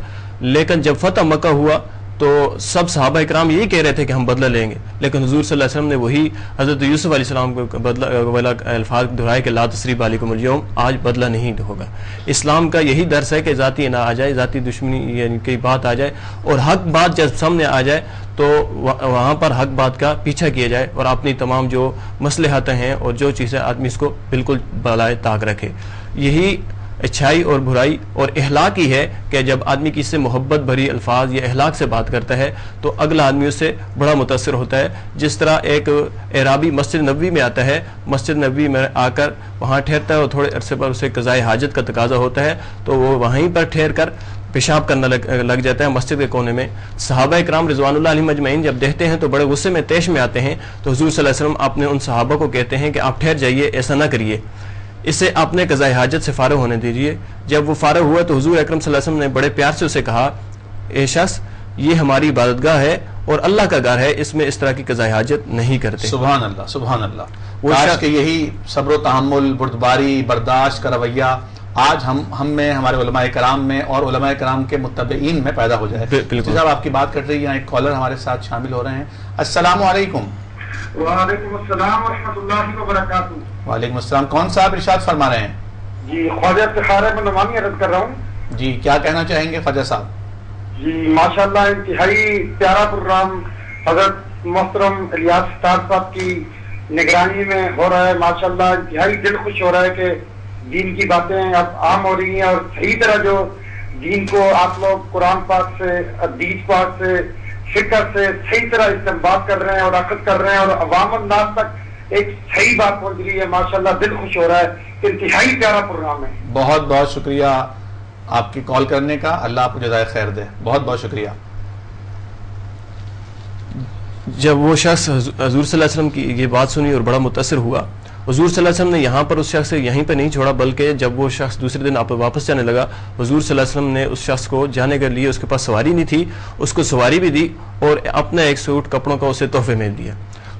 لیکن جب فتح مکہ ہوا تو سب صحابہ اکرام یہی کہہ رہے تھے کہ ہم بدلہ لیں گے، لیکن حضور صلی اللہ علیہ وسلم نے وہی حضرت یوسف علیہ السلام کو بدلہ والا الفاظ دہرائے کہ لا تثریب علیکم اليوم، آج بدلہ نہیں ہوگا. اسلام کا یہی درس ہے کہ ذاتی نہ آ جائے، ذاتی دشمنی یعنی کی بات آ جائے، اور حق بات جب سامنے آ جائے تو وہاں پر حق بات کا پیچھا کیا جائے اور اپنی تمام جو مصلحتیں ہیں اور جو چیزیں آدمی اس کو بالکل بالائے طاق رکھے. یہی اچھائی اور برائی اور اخلاق ہی ہے کہ جب آدمی کسی سے محبت بھری الفاظ یا اخلاق سے بات کرتا ہے تو اگلا آدمی اس سے بڑا متاثر ہوتا ہے. جس طرح ایک اعرابی مسجد نبوی میں آتا ہے، مسجد نبوی میں آ کر وہاں ٹھہرتا ہے اور تھوڑے عرصے پر اسے قضائے حاجت کا تقاضا ہوتا ہے تو وہ وہیں پر ٹھہر کر پیشاب کرنا لگ جاتا ہے مسجد کے کونے میں. صحابہ اکرام رضوان اللہ علیہم اجمعین جب دیکھتے ہیں تو بڑے غصے میں طیش میں آتے ہیں، تو حضور صلی اللہ علیہ وسلم اپنے ان صحابہ کو کہتے ہیں کہ آپ ٹھہر جائیے، ایسا نہ کریے، اسے اپنے قضائے حاجت سے فارغ ہونے دیجیے. جب وہ فارغ ہوا تو حضور اکرم صلی اللہ علیہ وسلم نے بڑے پیار سے اسے کہا، اے شخص یہ ہماری عبادت گاہ ہے اور اللہ کا گھر ہے، اس میں اس طرح کی قضائے حاجت نہیں کرتے. سبحان اللہ، سبحان اللہ. کاش کہ یہی صبر و تحمل، بردباری، برداشت کا رویہ آج ہم میں، ہمارے علماء کرام میں اور علماء کرام کے متبعین میں پیدا ہو جائے. بالکل صاحب آپ کی بات کر رہی ہیں، ایک کالر ہمارے ساتھ شامل ہو رہے ہیں. السلام علیکم. وعلیکم السلام ورحمۃ اللہ وبرکاتہ. وعلیکم السلام. کون صاحب ارشاد فرما رہے ہیں؟ جی خواجہ افتخار احمد نعمانی عرض کر رہا ہوں. جی کیا کہنا چاہیں گے خواجہ صاحب؟ جی ماشاءاللہ انتہائی پیارا پروگرام حضرت محترم الیاس ستار صاحب کی نگرانی میں ہو رہا ہے. ماشاءاللہ انتہائی دل خوش ہو رہا ہے کہ دین کی باتیں اب عام ہو رہی ہیں اور صحیح طرح جو دین کو آپ لوگ قرآن پاک سے، حدیث پاک سے، فقہ سے صحیح طرح استنباط کر رہے ہیں اور عقد کر رہے ہیں اور عوام الناس تک ایک صحیح بات پہنچ رہی ہے. ماشاءاللہ دل خوش ہو رہا ہے. انتہائی پیارا پروگرام ہے. بہت بہت شکریہ آپ کی کال کرنے کا، اللہ آپ کو جزائے خیر دے. بہت بہت شکریہ. جب وہ شخص حضور صلی اللہ علیہ وسلم کی یہ بات سنی اور بڑا متاثر ہوا، حضور صلی اللہ علیہ وسلم نے یہاں پر اس شخص سے یہیں پہ نہیں چھوڑا، بلکہ جب وہ شخص دوسرے دن آپ واپس جانے لگا، حضور صلی اللہ علیہ وسلم نے اس شخص کو جانے کے لیے، اس کے پاس سواری نہیں تھی، اس کو سواری بھی دی اور اپنا ایک سوٹ کپڑوں کا اسے تحفے میں دیا.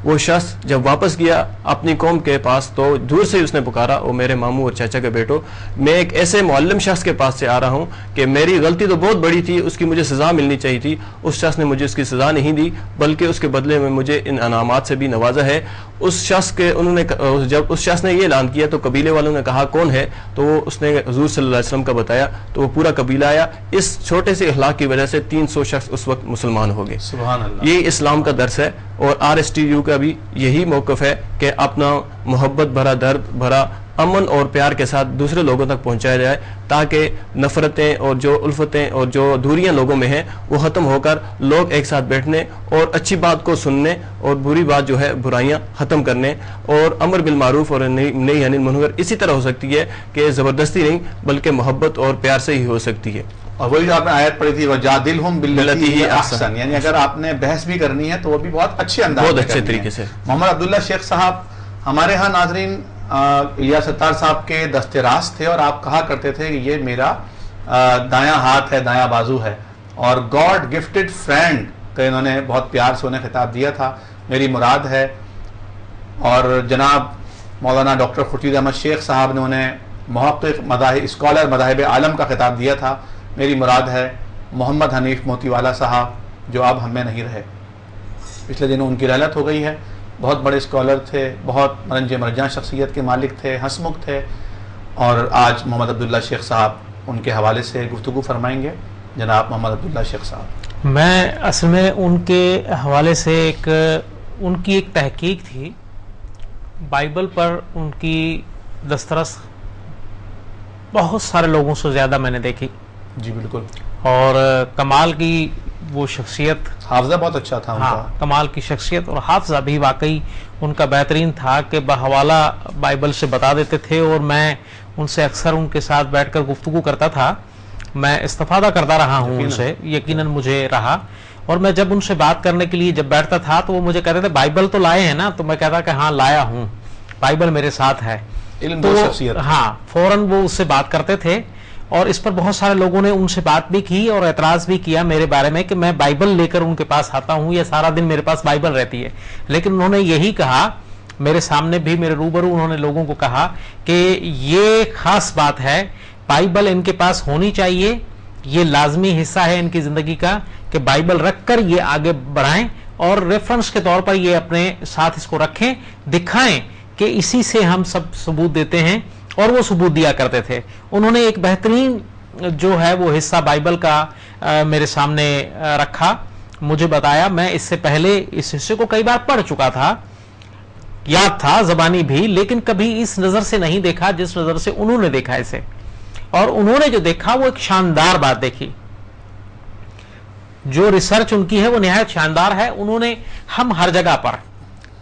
وہ شخص جب واپس گیا اپنی قوم کے پاس تو دور سے اس نے پکارا، او میرے ماموں اور چاچا کے بیٹو، میں ایک ایسے معلم شخص کے پاس سے آ رہا ہوں کہ میری غلطی تو بہت بڑی تھی، اس کی مجھے سزا ملنی چاہیے تھی، اس شخص نے مجھے اس کی سزا نہیں دی بلکہ اس کے بدلے میں مجھے ان انعامات سے بھی نوازا ہے. اس شخص کے انہوں نے جب اس شخص نے یہ اعلان کیا تو قبیلے والوں نے کہا کون ہے، تو وہ اس نے حضور صلی اللہ علیہ وسلم کا بتایا تو وہ پورا قبیلہ آیا. اس چھوٹے سے اخلاق کی وجہ سے 300 شخص اس وقت مسلمان ہو گئے. سبحان اللہ. یہ اسلام کا درس ہے اور RSTU کا بھی یہی موقف ہے کہ اپنا محبت بھرا، درد بھرا امن اور پیار کے ساتھ دوسرے لوگوں تک پہنچایا جائے تاکہ نفرتیں اور جو الفتیں اور جو دوریاں لوگوں میں ہیں وہ ختم ہو کر لوگ ایک ساتھ بیٹھنے اور اچھی بات کو سننے اور بری بات جو ہے برائیاں ختم کرنے اور امر بالمعروف اور نہی عن المنکر اسی طرح ہو سکتی ہے کہ زبردستی نہیں بلکہ محبت اور پیار سے ہی ہو سکتی ہے. اور وہی جو آپ نے آیت پڑھی تھی وجادلہم باللتی ہی احسن، یعنی اگر آپ نے بحث بھی کرنی ہے تو وہ بھی بہت اچھے انداز میں بہت اچھے کرنی طریقے ہے. سے. محمد عبداللہ شیخ صاحب ہمارے ہاں ناظرین الیاس ستار صاحب کے دست راست تھے اور آپ کہا کرتے تھے کہ یہ میرا دایاں ہاتھ ہے، دایاں بازو ہے، اور گاڈ گفٹڈ فرینڈ کا انہوں نے بہت پیار سے انہیں خطاب دیا تھا، میری مراد ہے. اور جناب مولانا ڈاکٹر خورشید احمد شیخ صاحب نے انہیں محقق مذاہب اسکالر مذاہب عالم کا خطاب دیا تھا، میری مراد ہے محمد حنیف موتی والا صاحب جو اب ہم میں نہیں رہے. پچھلے دنوں ان کی رحلت ہو گئی ہے. بہت بڑے اسکالر تھے، بہت مرنج مرجاں شخصیت کے مالک تھے، ہنسمکھ تھے، اور آج محمد عبداللہ شیخ صاحب ان کے حوالے سے گفتگو فرمائیں گے. جناب محمد عبداللہ شیخ صاحب. میں اصل میں ان کے حوالے سے ان کی ایک تحقیق تھی، بائبل پر ان کی دسترس بہت سارے لوگوں سے زیادہ میں نے دیکھی. جی بالکل. اور کمال کی وہ شخصیت، حافظہ بہت اچھا تھا ان کا. ہاں کمال کی شخصیت اور حافظہ بھی واقعی ان کا بہترین تھا کہ بحوالہ بائبل سے بتا دیتے تھے، اور میں ان سے اکثر ان کے ساتھ بیٹھ کر گفتگو کرتا تھا. میں استفادہ کرتا رہا ہوں ان سے، یقیناً مجھے رہا. اور میں جب ان سے بات کرنے کے لیے جب بیٹھتا تھا تو وہ مجھے کہتے تھے بائبل تو لائے ہیں نا؟ تو میں کہتا کہ ہاں لایا ہوں، بائبل میرے ساتھ ہے. تو شخصیت ہاں فوراً وہ اس سے بات کرتے تھے. اور اس پر بہت سارے لوگوں نے ان سے بات بھی کی اور اعتراض بھی کیا میرے بارے میں کہ میں بائبل لے کر ان کے پاس آتا ہوں یا سارا دن میرے پاس بائبل رہتی ہے. لیکن انہوں نے یہی کہا میرے سامنے بھی، میرے روبرو انہوں نے لوگوں کو کہا کہ یہ خاص بات ہے، بائبل ان کے پاس ہونی چاہیے، یہ لازمی حصہ ہے ان کی زندگی کا کہ بائبل رکھ کر یہ آگے بڑھائیں اور ریفرنس کے طور پر یہ اپنے ساتھ اس کو رکھیں، دکھائیں کہ اسی سے ہم سب ثبوت دیتے ہیں. اور وہ ثبوت دیا کرتے تھے. انہوں نے ایک بہترین جو ہے وہ حصہ بائبل کا میرے سامنے رکھا، مجھے بتایا. میں اس سے پہلے اس حصے کو کئی بار پڑھ چکا تھا، یاد تھا زبانی بھی، لیکن کبھی اس نظر سے نہیں دیکھا جس نظر سے انہوں نے دیکھا اسے. اور انہوں نے جو دیکھا وہ ایک شاندار بات دیکھی. جو ریسرچ ان کی ہے وہ نہایت شاندار ہے. انہوں نے ہم ہر جگہ پر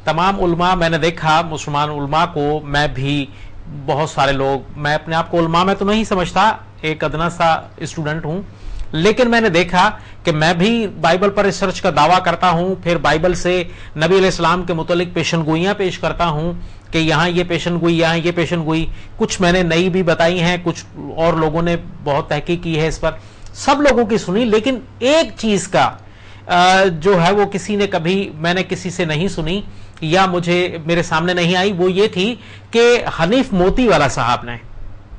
تمام علماء، میں نے دیکھا مسلمان علماء کو، میں بھی بہت سارے لوگ، میں اپنے آپ کو علماء میں تو نہیں سمجھتا، ایک ادنا سا اسٹوڈنٹ ہوں، لیکن میں نے دیکھا کہ میں بھی بائبل پر ریسرچ کا دعویٰ کرتا ہوں، پھر بائبل سے نبی علیہ السلام کے متعلق پیشن گوئیاں پیش کرتا ہوں کہ یہاں یہ پیشن گوئی، یہاں یہ پیشن گوئی. کچھ میں نے نئی بھی بتائی ہیں، کچھ اور لوگوں نے بہت تحقیق کی ہے اس پر، سب لوگوں کی سنی. لیکن ایک چیز کا جو ہے وہ کسی نے کبھی، میں نے کسی سے نہیں سنی یا مجھے میرے سامنے نہیں آئی، وہ یہ تھی کہ حنیف موتی والا صاحب نے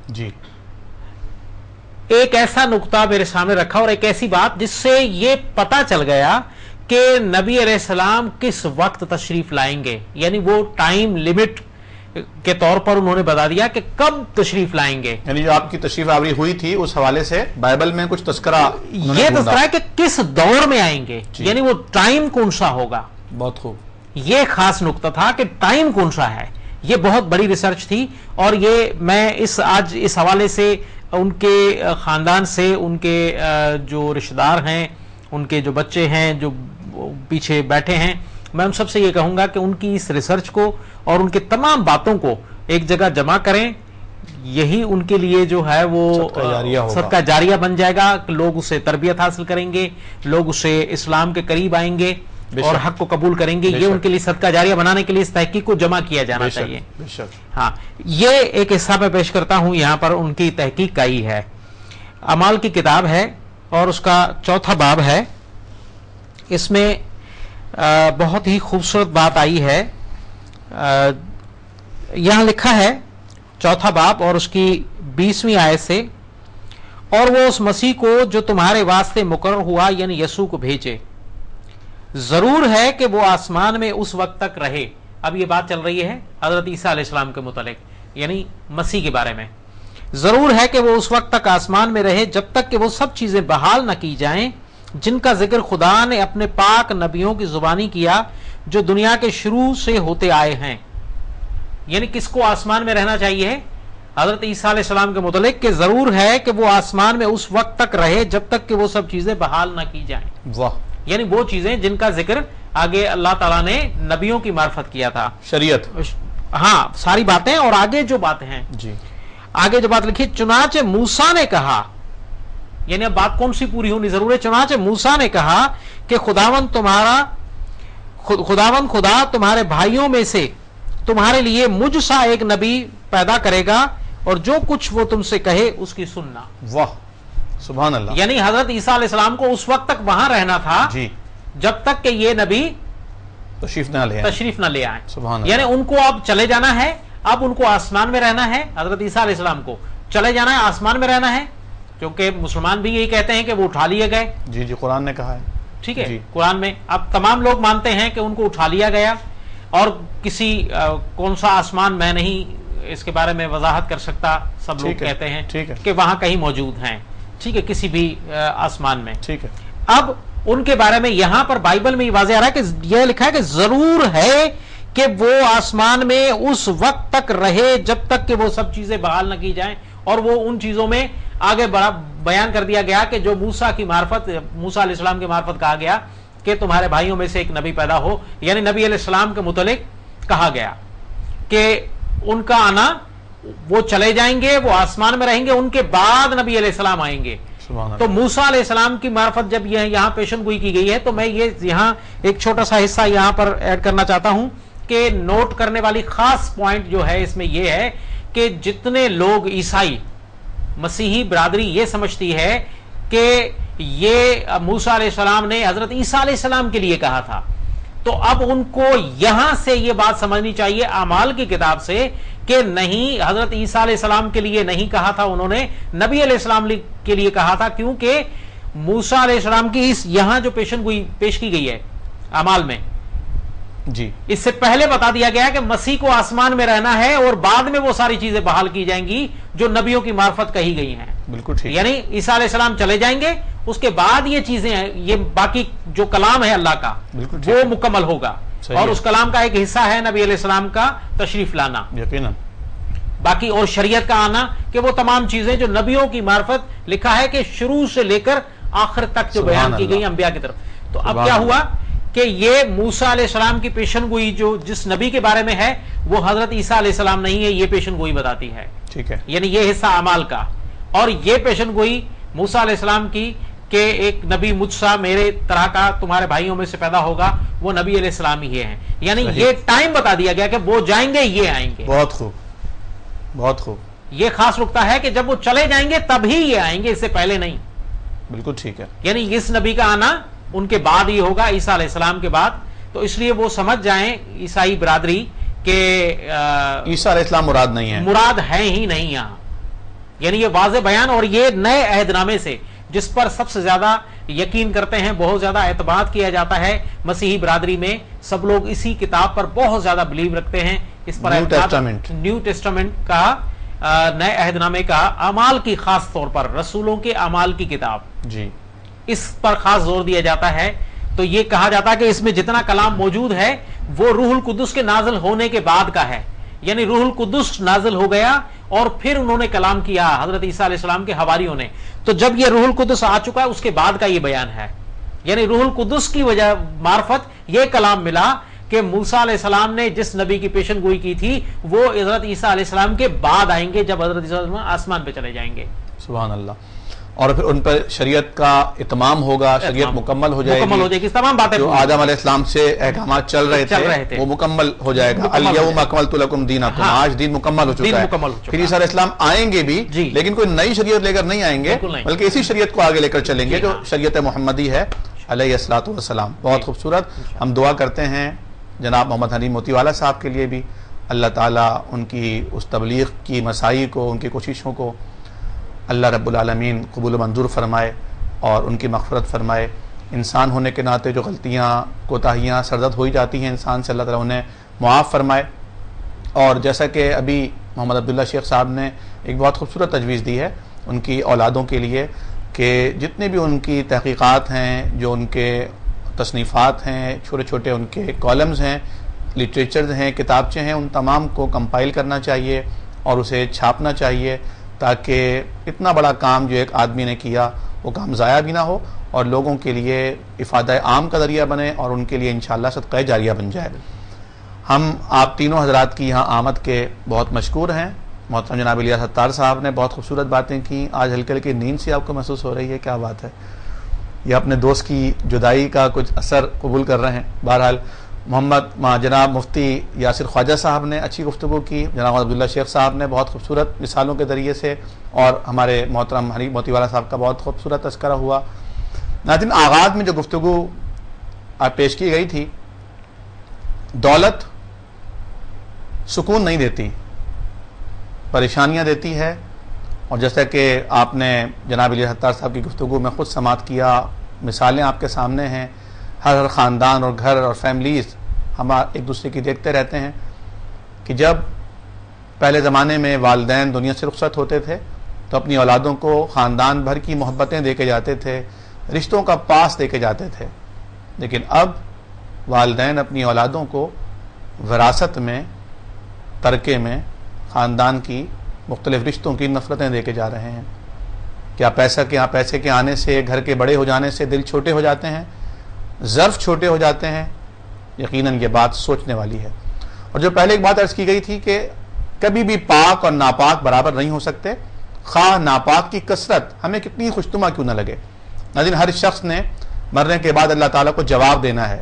جی ایک ایسا نقطہ میرے سامنے رکھا اور ایک ایسی بات جس سے یہ پتا چل گیا کہ نبی علیہ السلام کس وقت تشریف لائیں گے. یعنی وہ ٹائم لیمٹ کے طور پر انہوں نے بتا دیا کہ کب تشریف لائیں گے. یعنی جو آپ کی تشریف آوری ہوئی تھی اس حوالے سے بائبل میں کچھ تذکرہ یہ تذکرہ ہے کہ کس دور میں آئیں گے، یعنی وہ ٹائم کون سا ہوگا. بہت خوب. یہ خاص نقطہ تھا کہ ٹائم کون سا ہے. یہ بہت بڑی ریسرچ تھی. اور یہ میں آج اس حوالے سے ان کے خاندان سے، ان کے جو رشتہ دار ہیں، ان کے جو بچے ہیں جو پیچھے بیٹھے ہیں، میں ان سب سے یہ کہوں گا کہ ان کی اس ریسرچ کو اور ان کے تمام باتوں کو ایک جگہ جمع کریں. یہی ان کے لیے جو ہے وہ صدقہ جاریہ بن جائے گا. لوگ اسے تربیت حاصل کریں گے، لوگ اسے اسلام کے قریب آئیں گے اور حق کو قبول کریں گے. یہ ان کے لیے صدقہ جاریہ بنانے کے لیے اس تحقیق کو جمع کیا جانا چاہیے. ہاں یہ ایک حصہ میں پیش کرتا ہوں یہاں پر ان کی تحقیق کا ہی ہے. اعمال کی کتاب ہے اور اس کا 4واں باب ہے. اس میں بہت ہی خوبصورت بات آئی ہے. یہاں لکھا ہے 4واں باب اور اس کی 20ویں آیت سے، اور وہ اس مسیح کو جو تمہارے واسطے مقرر ہوا یعنی یسوع کو بھیجے، ضرور ہے کہ وہ آسمان میں اس وقت تک رہے. اب یہ بات چل رہی ہے حضرت عیسیٰ علیہ السلام کے متعلق، یعنی مسیح کے بارے میں. ضرور ہے کہ وہ اس وقت تک آسمان میں رہے جب تک کہ وہ سب چیزیں بحال نہ کی جائیں جن کا ذکر خدا نے اپنے پاک نبیوں کی زبانی کیا جو دنیا کے شروع سے ہوتے آئے ہیں. یعنی کس کو آسمان میں رہنا چاہیے؟ حضرت عیسیٰ علیہ السلام کے متعلق کہ ضرور ہے کہ وہ آسمان میں اس وقت تک رہے جب تک کہ وہ سب چیزیں بحال نہ کی جائیں. واہ. یعنی وہ چیزیں جن کا ذکر آگے اللہ تعالیٰ نے نبیوں کی معرفت کیا تھا، شریعت، ہاں ساری باتیں. اور آگے جو باتیں ہیں، جی آگے جو بات لکھی، چنانچہ موسیٰ نے کہا، یعنی اب بات کون سی پوری ہونی ضرور ہے. چنانچہ موسیٰ نے کہا کہ خداوند خدا تمہارے بھائیوں میں سے تمہارے لیے مجھ سا ایک نبی پیدا کرے گا اور جو کچھ وہ تم سے کہے اس کی سننا. واہ، سبحان اللہ. یعنی حضرت عیسیٰ علیہ السلام کو اس وقت تک وہاں رہنا تھا جی جب تک کہ یہ نبی تشریف نہ لے آئے. سبحان اللہ. یعنی ان کو اب چلے جانا ہے، اب ان کو آسمان میں رہنا ہے. حضرت عیسیٰ علیہ السلام کو چلے جانا ہے، آسمان میں رہنا ہے، کیونکہ مسلمان بھی یہی کہتے ہیں کہ وہ اٹھا لیے گئے. جی جی، قرآن نے کہا ہے. ٹھیک ہے جی. قرآن میں اب تمام لوگ مانتے ہیں کہ ان کو اٹھا لیا گیا، اور کسی کون سا آسمان میں نہیں اس کے بارے میں وضاحت کر سکتا. سب لوگ کہتے ہیں کہ وہاں کہیں موجود ہیں. ٹھیک ہے، کسی بھی آسمان میں. ٹھیک ہے. اب ان کے بارے میں یہاں پر بائبل میں یہ واضح آ رہا ہے کہ یہ لکھا ہے کہ ضرور ہے کہ وہ آسمان میں اس وقت تک رہے جب تک کہ وہ سب چیزیں بحال نہ کی جائیں. اور وہ ان چیزوں میں آگے بڑا بیان کر دیا گیا کہ جو موسیٰ علیہ السلام کی معرفت کہا گیا کہ تمہارے بھائیوں میں سے ایک نبی پیدا ہو. یعنی نبی علیہ السلام کے متعلق کہا گیا کہ ان کا آنا، وہ چلے جائیں گے، وہ آسمان میں رہیں گے، ان کے بعد نبی علیہ السلام آئیں گے. تو موسیٰ علیہ السلام کی معرفت جب یہاں پیشن گوئی کی گئی ہے، تو میں یہ یہاں ایک چھوٹا سا حصہ یہاں پر ایڈ کرنا چاہتا ہوں کہ نوٹ کرنے والی خاص پوائنٹ جو ہے اس میں یہ ہے کہ جتنے لوگ عیسائی مسیحی برادری یہ سمجھتی ہے کہ یہ موسیٰ علیہ السلام نے حضرت عیسیٰ علیہ السلام کے لیے کہا تھا، تو اب ان کو یہاں سے یہ بات سمجھنی چاہیے اعمال کی کتاب سے کہ نہیں، حضرت عیسیٰ علیہ السلام کے لیے نہیں کہا تھا، انہوں نے نبی علیہ السلام کے لیے کہا تھا. کیونکہ موسیٰ علیہ السلام کی اس یہاں جو پیش کی گئی ہے اعمال میں، جی اس سے پہلے بتا دیا گیا کہ مسیح کو آسمان میں رہنا ہے اور بعد میں وہ ساری چیزیں بحال کی جائیں گی جو نبیوں کی معرفت کہی گئی ہیں. بالکل ٹھیک. یعنی عیسیٰ علیہ السلام چلے جائیں گے، اس کے بعد یہ چیزیں ہیں، یہ باقی جو کلام ہے اللہ کا وہ مکمل ہوگا. اور اس کلام کا ایک حصہ ہے نبی علیہ السلام کا تشریف لانا، یقیناً. باقی اور شریعت کا آنا کہ وہ تمام چیزیں جو نبیوں کی معرفت لکھا ہے کہ شروع سے لے کر آخر تک جو بیان کی گئی انبیاء کی طرف. تو اب کیا ہوا کہ یہ موسیٰ علیہ السلام کی پیشن گوئی جو جس نبی کے بارے میں ہے وہ حضرت عیسیٰ علیہ السلام نہیں ہے، یہ پیشن گوئی بتاتی ہے. ٹھیک ہے. یعنی یہ حصہ اعمال کا، اور یہ پیشن گوئی موسیٰ علیہ السلام کی کہ ایک نبی مجھ سا میرے طرح کا تمہارے بھائیوں میں سے پیدا ہوگا، وہ نبی علیہ السلام ہی ہیں. یعنی یہ ٹائم بتا دیا گیا کہ وہ جائیں گے، یہ آئیں گے. بہت خوب، بہت خوب. یہ خاص نقطہ ہے کہ جب وہ چلے جائیں گے تب ہی یہ آئیں گے، اس سے پہلے نہیں. بالکل ٹھیک ہے. یعنی اس نبی کا آنا ان کے بعد ہی ہوگا، عیسیٰ علیہ السلام کے بعد. تو اس لیے وہ سمجھ جائیں عیسائی برادری کہ عیسیٰ علیہ السلام مراد نہیں ہے، مراد ہے ہی نہیں یہاں. یعنی یہ واضح بیان، اور یہ نئے عہد نامے سے جس پر سب سے زیادہ یقین کرتے ہیں، بہت زیادہ اعتماد کیا جاتا ہے مسیحی برادری میں، سب لوگ اسی کتاب پر بہت زیادہ بلیو رکھتے ہیں. اس پر نیو ٹیسٹامنٹ کا، نئے عہد نامے کا، اعمال کی خاص طور پر رسولوں کے اعمال کی کتاب، جی اس پر خاص زور دیا جاتا ہے. تو یہ کہا جاتا ہے کہ اس میں جتنا کلام موجود ہے وہ روح القدس کے نازل ہونے کے بعد کا ہے. یعنی روح القدس نازل ہو گیا اور پھر انہوں نے کلام کیا حضرت عیسیٰ علیہ السلام کے حواریوں نے. تو جب یہ روح القدس آ چکا ہے اس کے بعد کا یہ بیان ہے. یعنی روح القدس کی وجہ معرفت یہ کلام ملا کہ موسیٰ علیہ السلام نے جس نبی کی پیشن گوئی کی تھی وہ حضرت عیسیٰ علیہ السلام کے بعد آئیں گے، جب حضرت عیسیٰ علیہ السلام آسمان پہ چلے جائیں گے. سبحان اللہ. اور پھر ان پر شریعت کا اتمام ہوگا، شریعت مکمل ہو جائے گی. تمام باتیں جو آدم علیہ السلام سے احکامات چل رہے تھے وہ مکمل ہو جائے گا. الیوم اکملت لکم دینکم، آج دین مکمل ہو چکا ہے. پھر عیسیٰ علیہ السلام آئیں گے بھی، لیکن کوئی نئی شریعت لے کر نہیں آئیں گے، بلکہ اسی شریعت کو آگے لے کر چلیں گے جو شریعت محمدی ہے علیہ الصلوۃ والسلام. بہت خوبصورت. ہم دعا کرتے ہیں جناب محمد حنین موتی والا صاحب کے لیے بھی، اللہ تعالیٰ ان کی اس تبلیغ کی مساعی کو، ان کی کوششوں کو اللہ رب العالمین قبول و منظور فرمائے اور ان کی مغفرت فرمائے. انسان ہونے کے ناطے جو غلطیاں کوتاہیاں سرزد ہو ہی جاتی ہیں انسان سے، اللہ تعالیٰ انہیں معاف فرمائے. اور جیسا کہ ابھی محمد عبداللہ شیخ صاحب نے ایک بہت خوبصورت تجویز دی ہے ان کی اولادوں کے لیے کہ جتنے بھی ان کی تحقیقات ہیں، جو ان کے تصنیفات ہیں، چھوٹے چھوٹے ان کے کالمز ہیں، لٹریچرز ہیں، کتابچے ہیں، ان تمام کو کمپائل کرنا چاہیے اور اسے چھاپنا چاہیے، تاکہ اتنا بڑا کام جو ایک آدمی نے کیا وہ کام ضائع بھی نہ ہو اور لوگوں کے لیے افادہ عام کا ذریعہ بنے اور ان کے لیے انشاءاللہ صدقہ جاریہ بن جائے۔ ہم آپ تینوں حضرات کی یہاں آمد کے بہت مشکور ہیں۔ محترم جناب الیاس ستار صاحب نے بہت خوبصورت باتیں کی، آج ہلکے ہلکی نیند سے آپ کو محسوس ہو رہی ہے، کیا بات ہے، یہ اپنے دوست کی جدائی کا کچھ اثر قبول کر رہے ہیں۔ بہرحال جناب مفتی یاسر خواجہ صاحب نے اچھی گفتگو کی، جناب عبداللہ شیخ صاحب نے بہت خوبصورت مثالوں کے ذریعے سے، اور ہمارے محترم حنیف موتی والا صاحب کا بہت خوبصورت تذکرہ ہوا۔ ناظرین، آغاز میں جو گفتگو پیش کی گئی تھی، دولت سکون نہیں دیتی، پریشانیاں دیتی ہے، اور جیسا کہ آپ نے جناب الیاس ستار صاحب کی گفتگو میں خود سماعت کیا، مثالیں آپ کے سامنے ہیں، ہر خاندان اور گھر اور فیملیز ہم ایک دوسرے کی دیکھتے رہتے ہیں کہ جب پہلے زمانے میں والدین دنیا سے رخصت ہوتے تھے تو اپنی اولادوں کو خاندان بھر کی محبتیں دے کے جاتے تھے، رشتوں کا پاس دے کے جاتے تھے، لیکن اب والدین اپنی اولادوں کو وراثت میں، ترکے میں خاندان کی مختلف رشتوں کی نفرتیں دے کے جا رہے ہیں۔ کیا پیسے کے آنے سے، گھر کے بڑے ہو جانے سے دل چھوٹے ہو جاتے ہیں، ظرف چھوٹے ہو جاتے ہیں؟ یقیناً یہ بات سوچنے والی ہے۔ اور جو پہلے ایک بات عرض کی گئی تھی کہ کبھی بھی پاک اور ناپاک برابر نہیں ہو سکتے، خواہ ناپاک کی کثرت ہمیں کتنی خوشنما کیوں نہ لگے۔ ناظرین، ہر شخص نے مرنے کے بعد اللہ تعالیٰ کو جواب دینا ہے،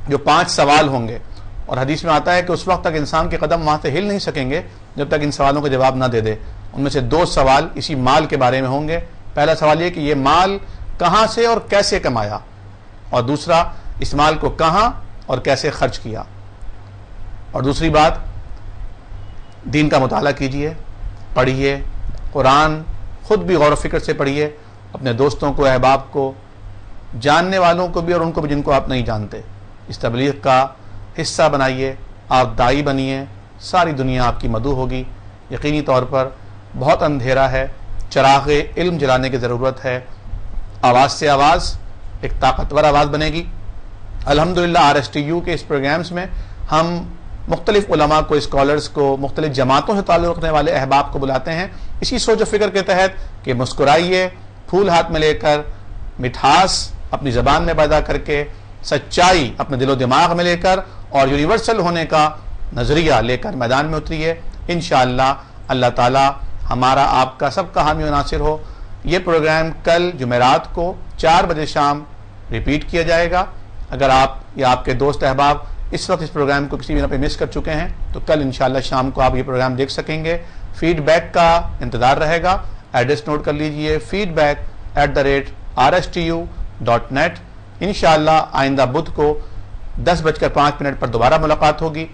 جو 5 سوال ہوں گے، اور حدیث میں آتا ہے کہ اس وقت تک انسان کے قدم وہاں سے ہل نہیں سکیں گے جب تک ان سوالوں کا جواب نہ دے دے۔ ان میں سے 2 سوال اسی مال کے بارے میں ہوں گے۔ پہلا سوال یہ کہ یہ مال کہاں سے اور کیسے کمایا، اور دوسرا اس مال کو کہاں اور کیسے خرچ کیا۔ اور دوسری بات، دین کا مطالعہ کیجئے، پڑھیے قرآن، خود بھی غور و فکر سے پڑھیے، اپنے دوستوں کو، احباب کو، جاننے والوں کو بھی اور ان کو بھی جن کو آپ نہیں جانتے، اس تبلیغ کا حصہ بنائیے، آپ داعی بنیے، ساری دنیا آپ کی مدعو ہوگی۔ یقینی طور پر بہت اندھیرا ہے، چراغ علم جلانے کی ضرورت ہے۔ آواز سے آواز ایک طاقتور آواز بنے گی۔ الحمدللہ RSTU کے اس پروگرامز میں ہم مختلف علماء کو، اسکالرز کو، مختلف جماعتوں سے تعلق رکھنے والے احباب کو بلاتے ہیں، اسی سوچ و فکر کے تحت کہ مسکرائیے، پھول ہاتھ میں لے کر، مٹھاس اپنی زبان میں پیدا کر کے، سچائی اپنے دل و دماغ میں لے کر، اور یونیورسل ہونے کا نظریہ لے کر میدان میں اتریے۔ انشاءاللہ اللہ تعالی ہمارا آپ کا سب کا حامی و ناصر ہو۔ یہ پروگرام کل جمعرات کو 4 بجے شام ریپیٹ کیا جائے گا۔ اگر آپ یا آپ کے دوست احباب اس وقت اس پروگرام کو کسی بنا پہ مس کر چکے ہیں تو کل انشاءاللہ شام کو آپ یہ پروگرام دیکھ سکیں گے۔ فیڈ بیک کا انتظار رہے گا، ایڈریس نوٹ کر لیجئے، feedback@rstu.net۔ انشاءاللہ آئندہ بدھ کو 10:05 پر دوبارہ ملاقات ہوگی،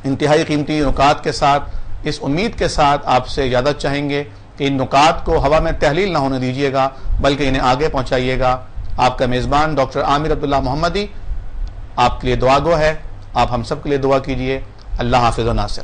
انتہائی قیمتی نکات کے ساتھ۔ اس امید کے ساتھ آپ سے اجازت چاہیں گے کہ ان نکات کو ہوا میں تحلیل نہ ہونے دیجیے گا، بلکہ انہیں آگے پہنچائیے گا۔ آپ کا میزبان ڈاکٹر عامر عبداللہ محمدی آپ کے لیے دعا گو ہے، آپ ہم سب کے لیے دعا کیجیے۔ اللہ حافظ و ناصر۔